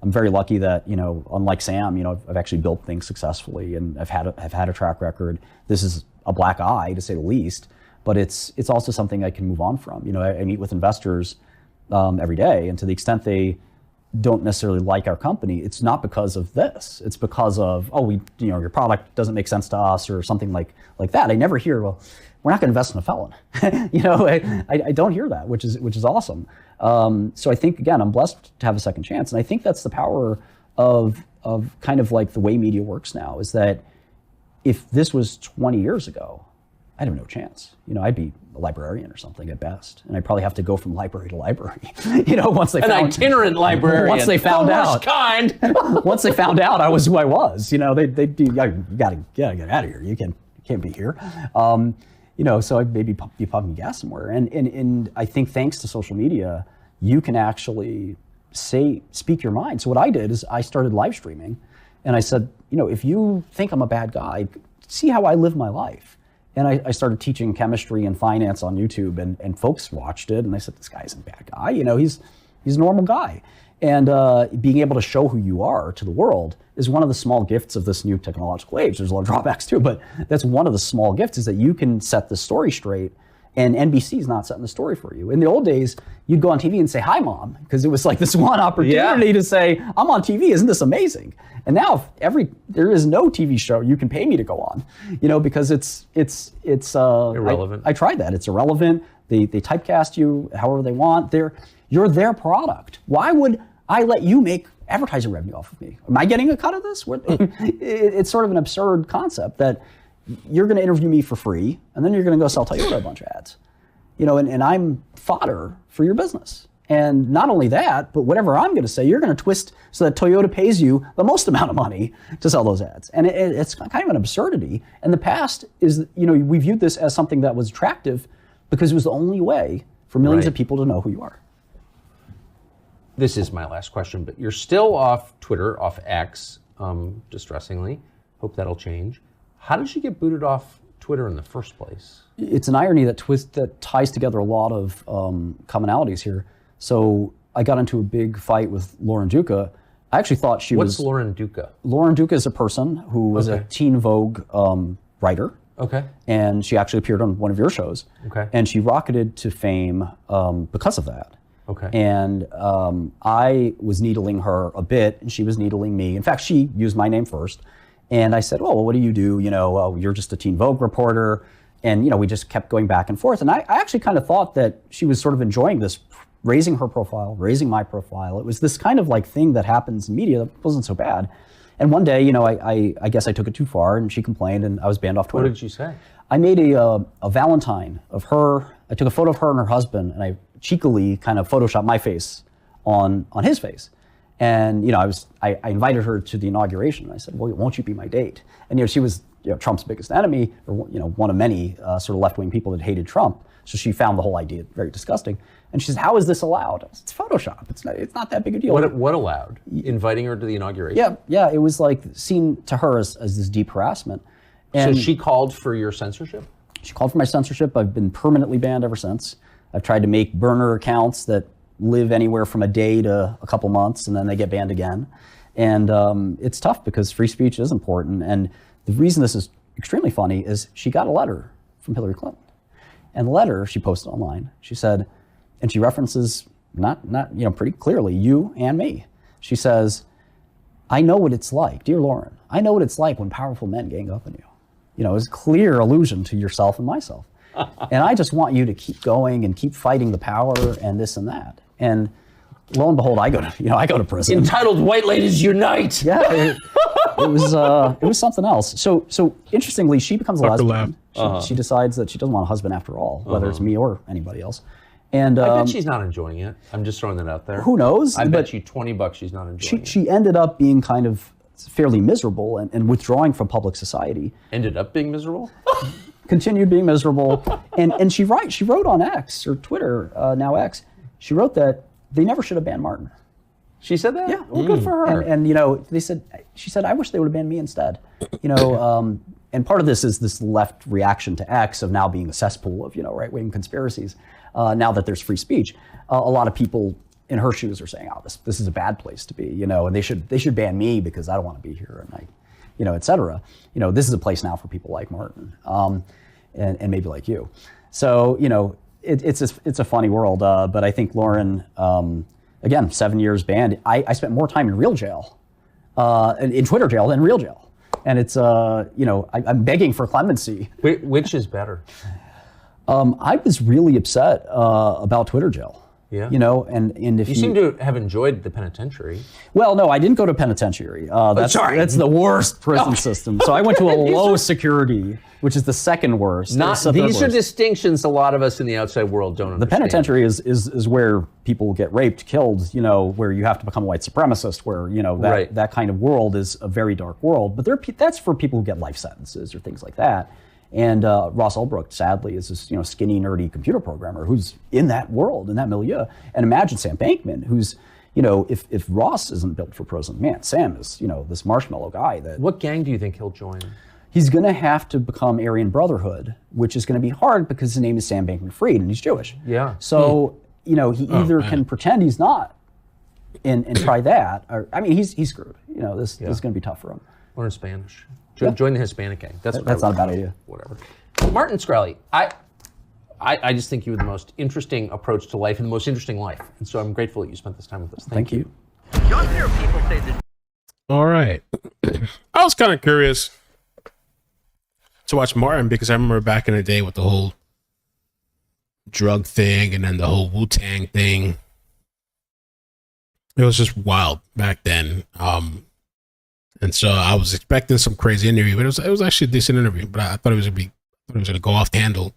I'm very lucky that unlike Sam, I've actually built things successfully, and I've had a track record. This is a black eye, to say the least, but it's also something I can move on from. I meet with investors every day, and to the extent they don't necessarily like our company, it's not because of this. It's because of your product doesn't make sense to us or something like that. I never hear, well, we're not going to invest in a felon. I don't hear that, which is awesome. So I think, again, I'm blessed to have a second chance. And I think that's the power of kind of like the way media works now, is that if this was 20 years ago, I'd have no chance. I'd be a librarian or something at best. And I'd probably have to go from library to library, once they found an itinerant librarian. Once they found out. Kind. Once they found out I was who I was, they'd be, you gotta get out of here. You can't be here. So I'd maybe be pumping gas somewhere. And I think thanks to social media, you can actually speak your mind. So what I did is I started live streaming, And I said, if you think I'm a bad guy, see how I live my life. And I started teaching chemistry and finance on YouTube, and folks watched it, and they said, this guy isn't a bad guy. He's a normal guy. And being able to show who you are to the world is one of the small gifts of this new technological age. There's a lot of drawbacks too, but that's one of the small gifts, is that you can set the story straight, and NBC's not setting the story for you. In the old days, you'd go on TV and say, hi, Mom, because it was like this one opportunity to say, I'm on TV, isn't this amazing? And now there is no TV show you can pay me to go on, because it's irrelevant. I tried that. It's irrelevant. They typecast you however they want. You're their product. Why would I let you make advertising revenue off of me? Am I getting a cut of this? It's sort of an absurd concept that you're going to interview me for free, and then you're going to go sell Toyota a bunch of ads, and I'm fodder for your business. And not only that, but whatever I'm going to say, you're going to twist so that Toyota pays you the most amount of money to sell those ads. And it's kind of an absurdity. And the past is, we viewed this as something that was attractive because it was the only way for millions of people to know who you are. This is my last question, but you're still off Twitter, off X, distressingly. Hope that'll change. How did you get booted off Twitter in the first place? It's an irony that ties together a lot of commonalities here. So I got into a big fight with Lauren Duca. I actually thought she was... What's Lauren Duca? Lauren Duca is a person who was a Teen Vogue writer. Okay. And she actually appeared on one of your shows. Okay. And she rocketed to fame because of that. Okay. And I was needling her a bit, and she was needling me. In fact, she used my name first. And I said, well, what do you do? You're just a Teen Vogue reporter. And, we just kept going back and forth. And I actually kind of thought that she was sort of enjoying this, raising her profile, raising my profile. It was this kind of like thing that happens in media that wasn't so bad. And one day, I guess I took it too far, and she complained, and I was banned off Twitter. What did you say? I made a Valentine of her. I took a photo of her and her husband, and I cheekily kind of photoshopped my face on his face. And I invited her to the inauguration. I said, well, won't you be my date? And she was Trump's biggest enemy, or one of many sort of left-wing people that hated Trump. So she found the whole idea very disgusting. And she says, how is this allowed? I said, it's Photoshop. It's not that big a deal. What allowed? Inviting her to the inauguration? Yeah. It was like seen to her as this deep harassment. And so she called for your censorship? She called for my censorship. I've been permanently banned ever since. I've tried to make burner accounts that live anywhere from a day to a couple months, and then they get banned again. And it's tough because free speech is important. And the reason this is extremely funny is she got a letter from Hillary Clinton. And the letter she posted online, she said, and she references not pretty clearly you and me. She says, I know what it's like, dear Lauren, I know what it's like when powerful men gang up on you. It's a clear allusion to yourself and myself. And I just want you to keep going and keep fighting the power and this and that. And lo and behold, I go to prison. Entitled white ladies unite. Yeah, it was something else. So interestingly, she becomes a lesbian. She decides that she doesn't want a husband after all, whether it's me or anybody else. And I bet she's not enjoying it. I'm just throwing that out there. Who knows? I bet you $20 she's not enjoying it. She ended up being kind of fairly miserable and withdrawing from public society. Ended up being miserable? Continued being miserable. And she wrote on X, or Twitter, now X, she wrote that they never should have banned Martin. She said that? Yeah. Well, good for her. And she said, I wish they would have banned me instead. And part of this is this left reaction to X of now being a cesspool of, right-wing conspiracies. Now that there's free speech, a lot of people in her shoes are saying, "Oh, this is a bad place to be," and they should ban me because I don't want to be here, and et cetera. This is a place now for people like Martin, and maybe like you. So it's a funny world, but I think Lauren, again, 7 years banned. I spent more time in real jail, in Twitter jail than real jail. And it's, I'm begging for clemency. Which is better? I was really upset about Twitter jail. Yeah. And if you seem to have enjoyed the penitentiary. Well, no, I didn't go to penitentiary. That's the worst prison system. So I went to a low security, which is the second worst. These are distinctions a lot of us in the outside world don't understand. The penitentiary is where people get raped, killed, where you have to become a white supremacist, where, that kind of world is a very dark world. But that's for people who get life sentences or things like that. And Ross Ulbricht, sadly, is this skinny, nerdy computer programmer who's in that world, in that milieu. And imagine Sam Bankman, who's you know, if Ross isn't built for prison, man, Sam is, you know, this marshmallow guy that... What gang do you think he'll join? He's going to have to become Aryan Brotherhood, which is going to be hard because his name is Sam Bankman-Fried and he's Jewish. Yeah. So, you know, he either can pretend he's not and try that, or, I mean, he's screwed. You know, this is going to be tough for him. Learn Spanish. Join the Hispanic gang. That's not a bad idea. Whatever. Martin Shkreli, I just think you have the most interesting approach to life and the most interesting life. And so I'm grateful that you spent this time with us. Thank you. You'll hear people say that. All right. I was kind of curious to watch Martin because I remember back in the day with the whole drug thing and then the whole Wu-Tang thing. It was just wild back then. And so I was expecting some crazy interview, but it was actually a decent interview. But I thought it was going to go off the handle.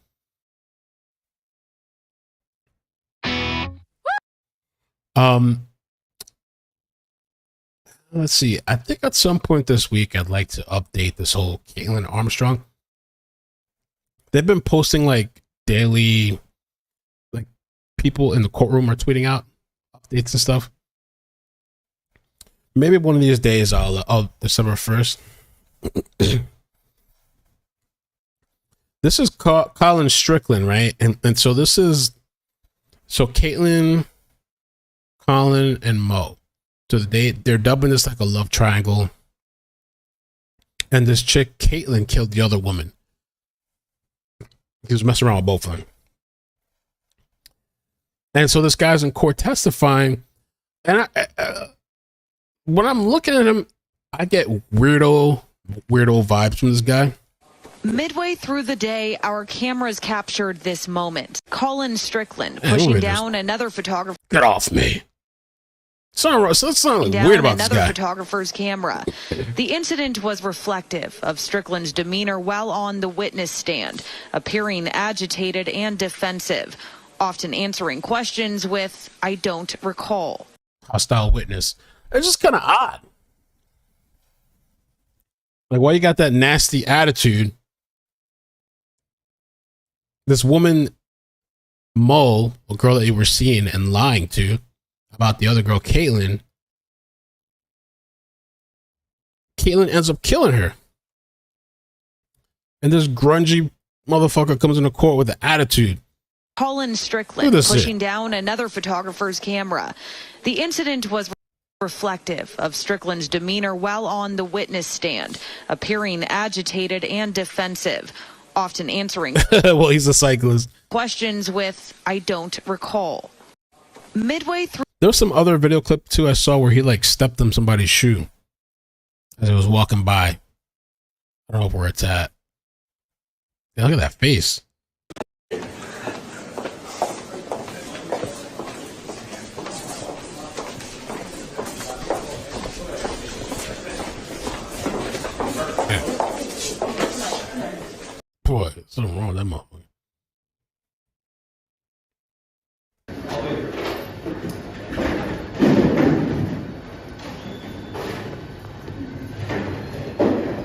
Let's see. I think at some point this week I'd like to update this whole Caitlin Armstrong. They've been posting like daily, like people in the courtroom are tweeting out updates and stuff. Maybe one of these days I'll December 1st. This is Colin Strickland, right? And so this is Caitlin, Colin, and Mo. So they're dubbing this like a love triangle. And this chick, Caitlin, killed the other woman. He was messing around with both of them. And so this guy's in court testifying. And when I'm looking at him, I get weirdo vibes from this guy. Midway through the day, our cameras captured this moment. Colin Strickland pushing down another photographer. Get off me. Something weird about this guy. Photographer's camera. The incident was reflective of Strickland's demeanor while on the witness stand, appearing agitated and defensive, often answering questions with, "I don't recall." Hostile witness. It's just kind of odd. Like, why you got that nasty attitude? This woman, Mo, a girl that you were seeing and lying to about the other girl, Caitlin ends up killing her. And this grungy motherfucker comes into court with an attitude. Colin Strickland pushing down another photographer's camera. The incident was reflective of Strickland's demeanor while on the witness stand, appearing agitated and defensive, often answering well, he's a cyclist. Questions with, "I don't recall." Midway through. There was some other video clip too I saw where he like stepped on somebody's shoe as he was walking by. I don't know where it's at. Yeah, look at that face. Boy, there's something wrong with that motherfucker.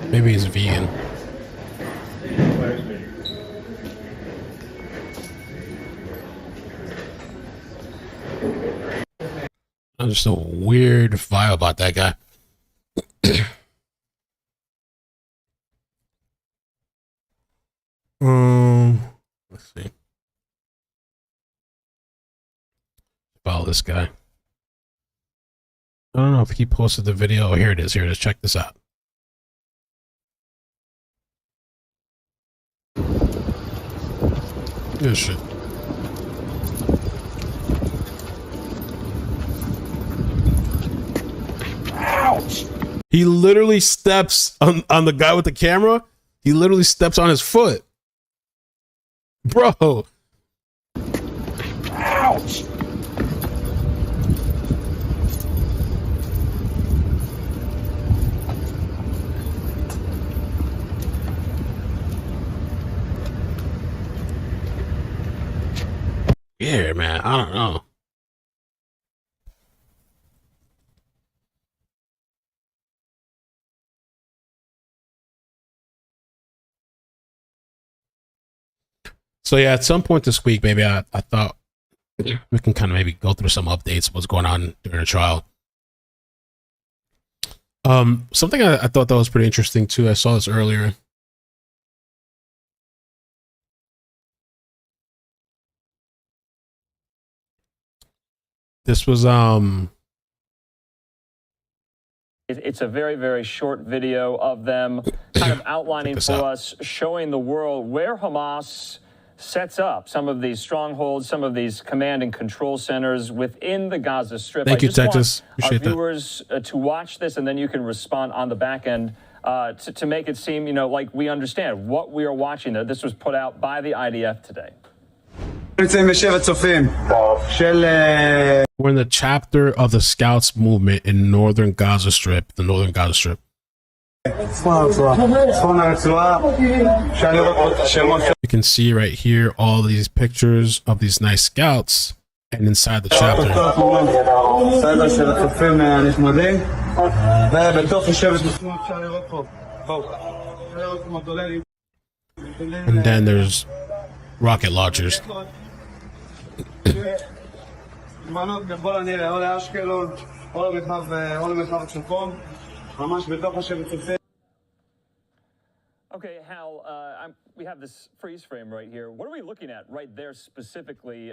Maybe he's vegan. There's just a weird vibe about that guy. Let's see. Follow this guy. I don't know if he posted the video. Oh, here it is. Here it is. Check this out. Good shit. Ouch! He literally steps on the guy with the camera. He literally steps on his foot. Bro. Ouch. Yeah, man. I don't know. So yeah, at some point this week, maybe I thought we can kind of maybe go through some updates, what's going on during the trial. Something I thought that was pretty interesting too. I saw this earlier. This was It's a very, very short video of them kind of outlining for us, showing the world where Hamas sets up some of these strongholds, some of these command and control centers within the Gaza Strip. Thank you, Texas. Our viewers to watch this, and then you can respond on the back end to make it seem, like we understand what we are watching. This was put out by the IDF today. We're in the chapter of the Scouts movement in northern Gaza Strip, the northern Gaza Strip. You can see right here all these pictures of these nice scouts, and inside the chapter. And then there's rocket launchers. Okay, Hal, we have this freeze frame right here. What are we looking at right there specifically?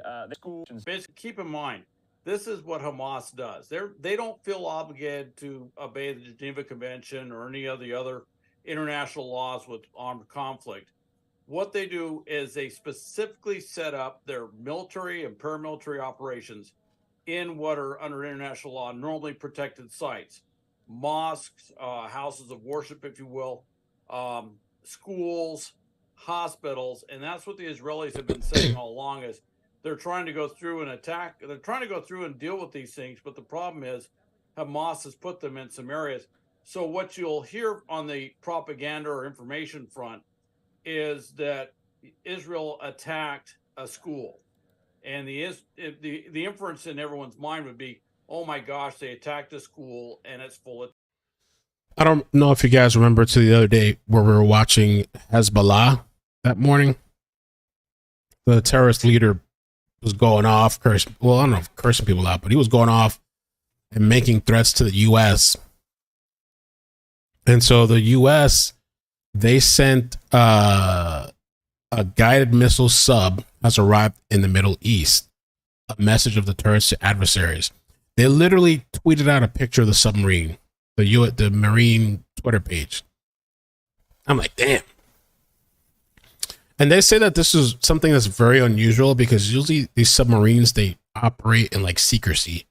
Basically, keep in mind, this is what Hamas does. They don't feel obligated to obey the Geneva Convention or any of the other international laws with armed conflict. What they do is they specifically set up their military and paramilitary operations in what are under international law normally protected sites, mosques, houses of worship, if you will, schools, hospitals, and that's what the Israelis have been saying all along is they're trying to go through and attack. They're trying to go through and deal with these things, but the problem is Hamas has put them in some areas. So what you'll hear on the propaganda or information front is that Israel attacked a school, and the inference in everyone's mind would be, oh my gosh, they attacked a school and it's full of. I don't know if you guys remember to the other day where we were watching Hezbollah that morning. The terrorist leader was going off, cursing. Well, I don't know if cursing people out, but he was going off and making threats to the U.S. And so the U.S. they sent a guided missile sub has arrived in the Middle East. A message of the terrorist adversaries. They literally tweeted out a picture of the submarine, the Marine Twitter page. I'm like, damn. And they say that this is something that's very unusual because usually these submarines, they operate in like secrecy.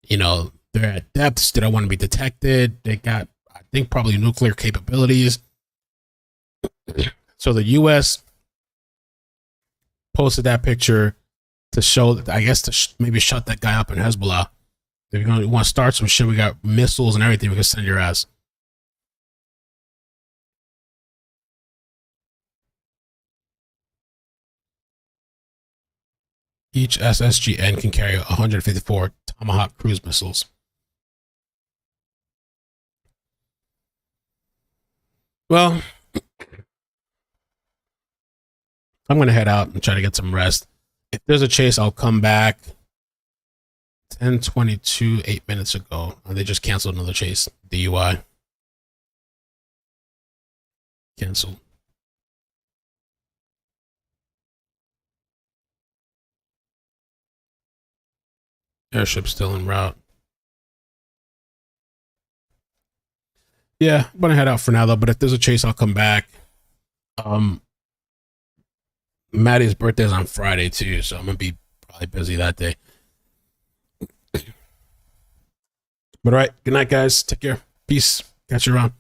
They're at depths. They don't want to be detected. They got, I think, probably nuclear capabilities. So the U.S. posted that picture to show that, I guess, to maybe shut that guy up in Hezbollah. If you're going to want to start some shit, we got missiles and everything we can send your ass. Each SSGN can carry 154 Tomahawk cruise missiles. Well, I'm going to head out and try to get some rest. If there's a chase, I'll come back. 10:22, 8 minutes ago. They just canceled another chase. DUI. Canceled. Airship still en route. Yeah, I'm going to head out for now, though. But if there's a chase, I'll come back. Maddie's birthday is on Friday, too. So I'm going to be probably busy that day. But all right. Good night, guys. Take care. Peace. Catch you around.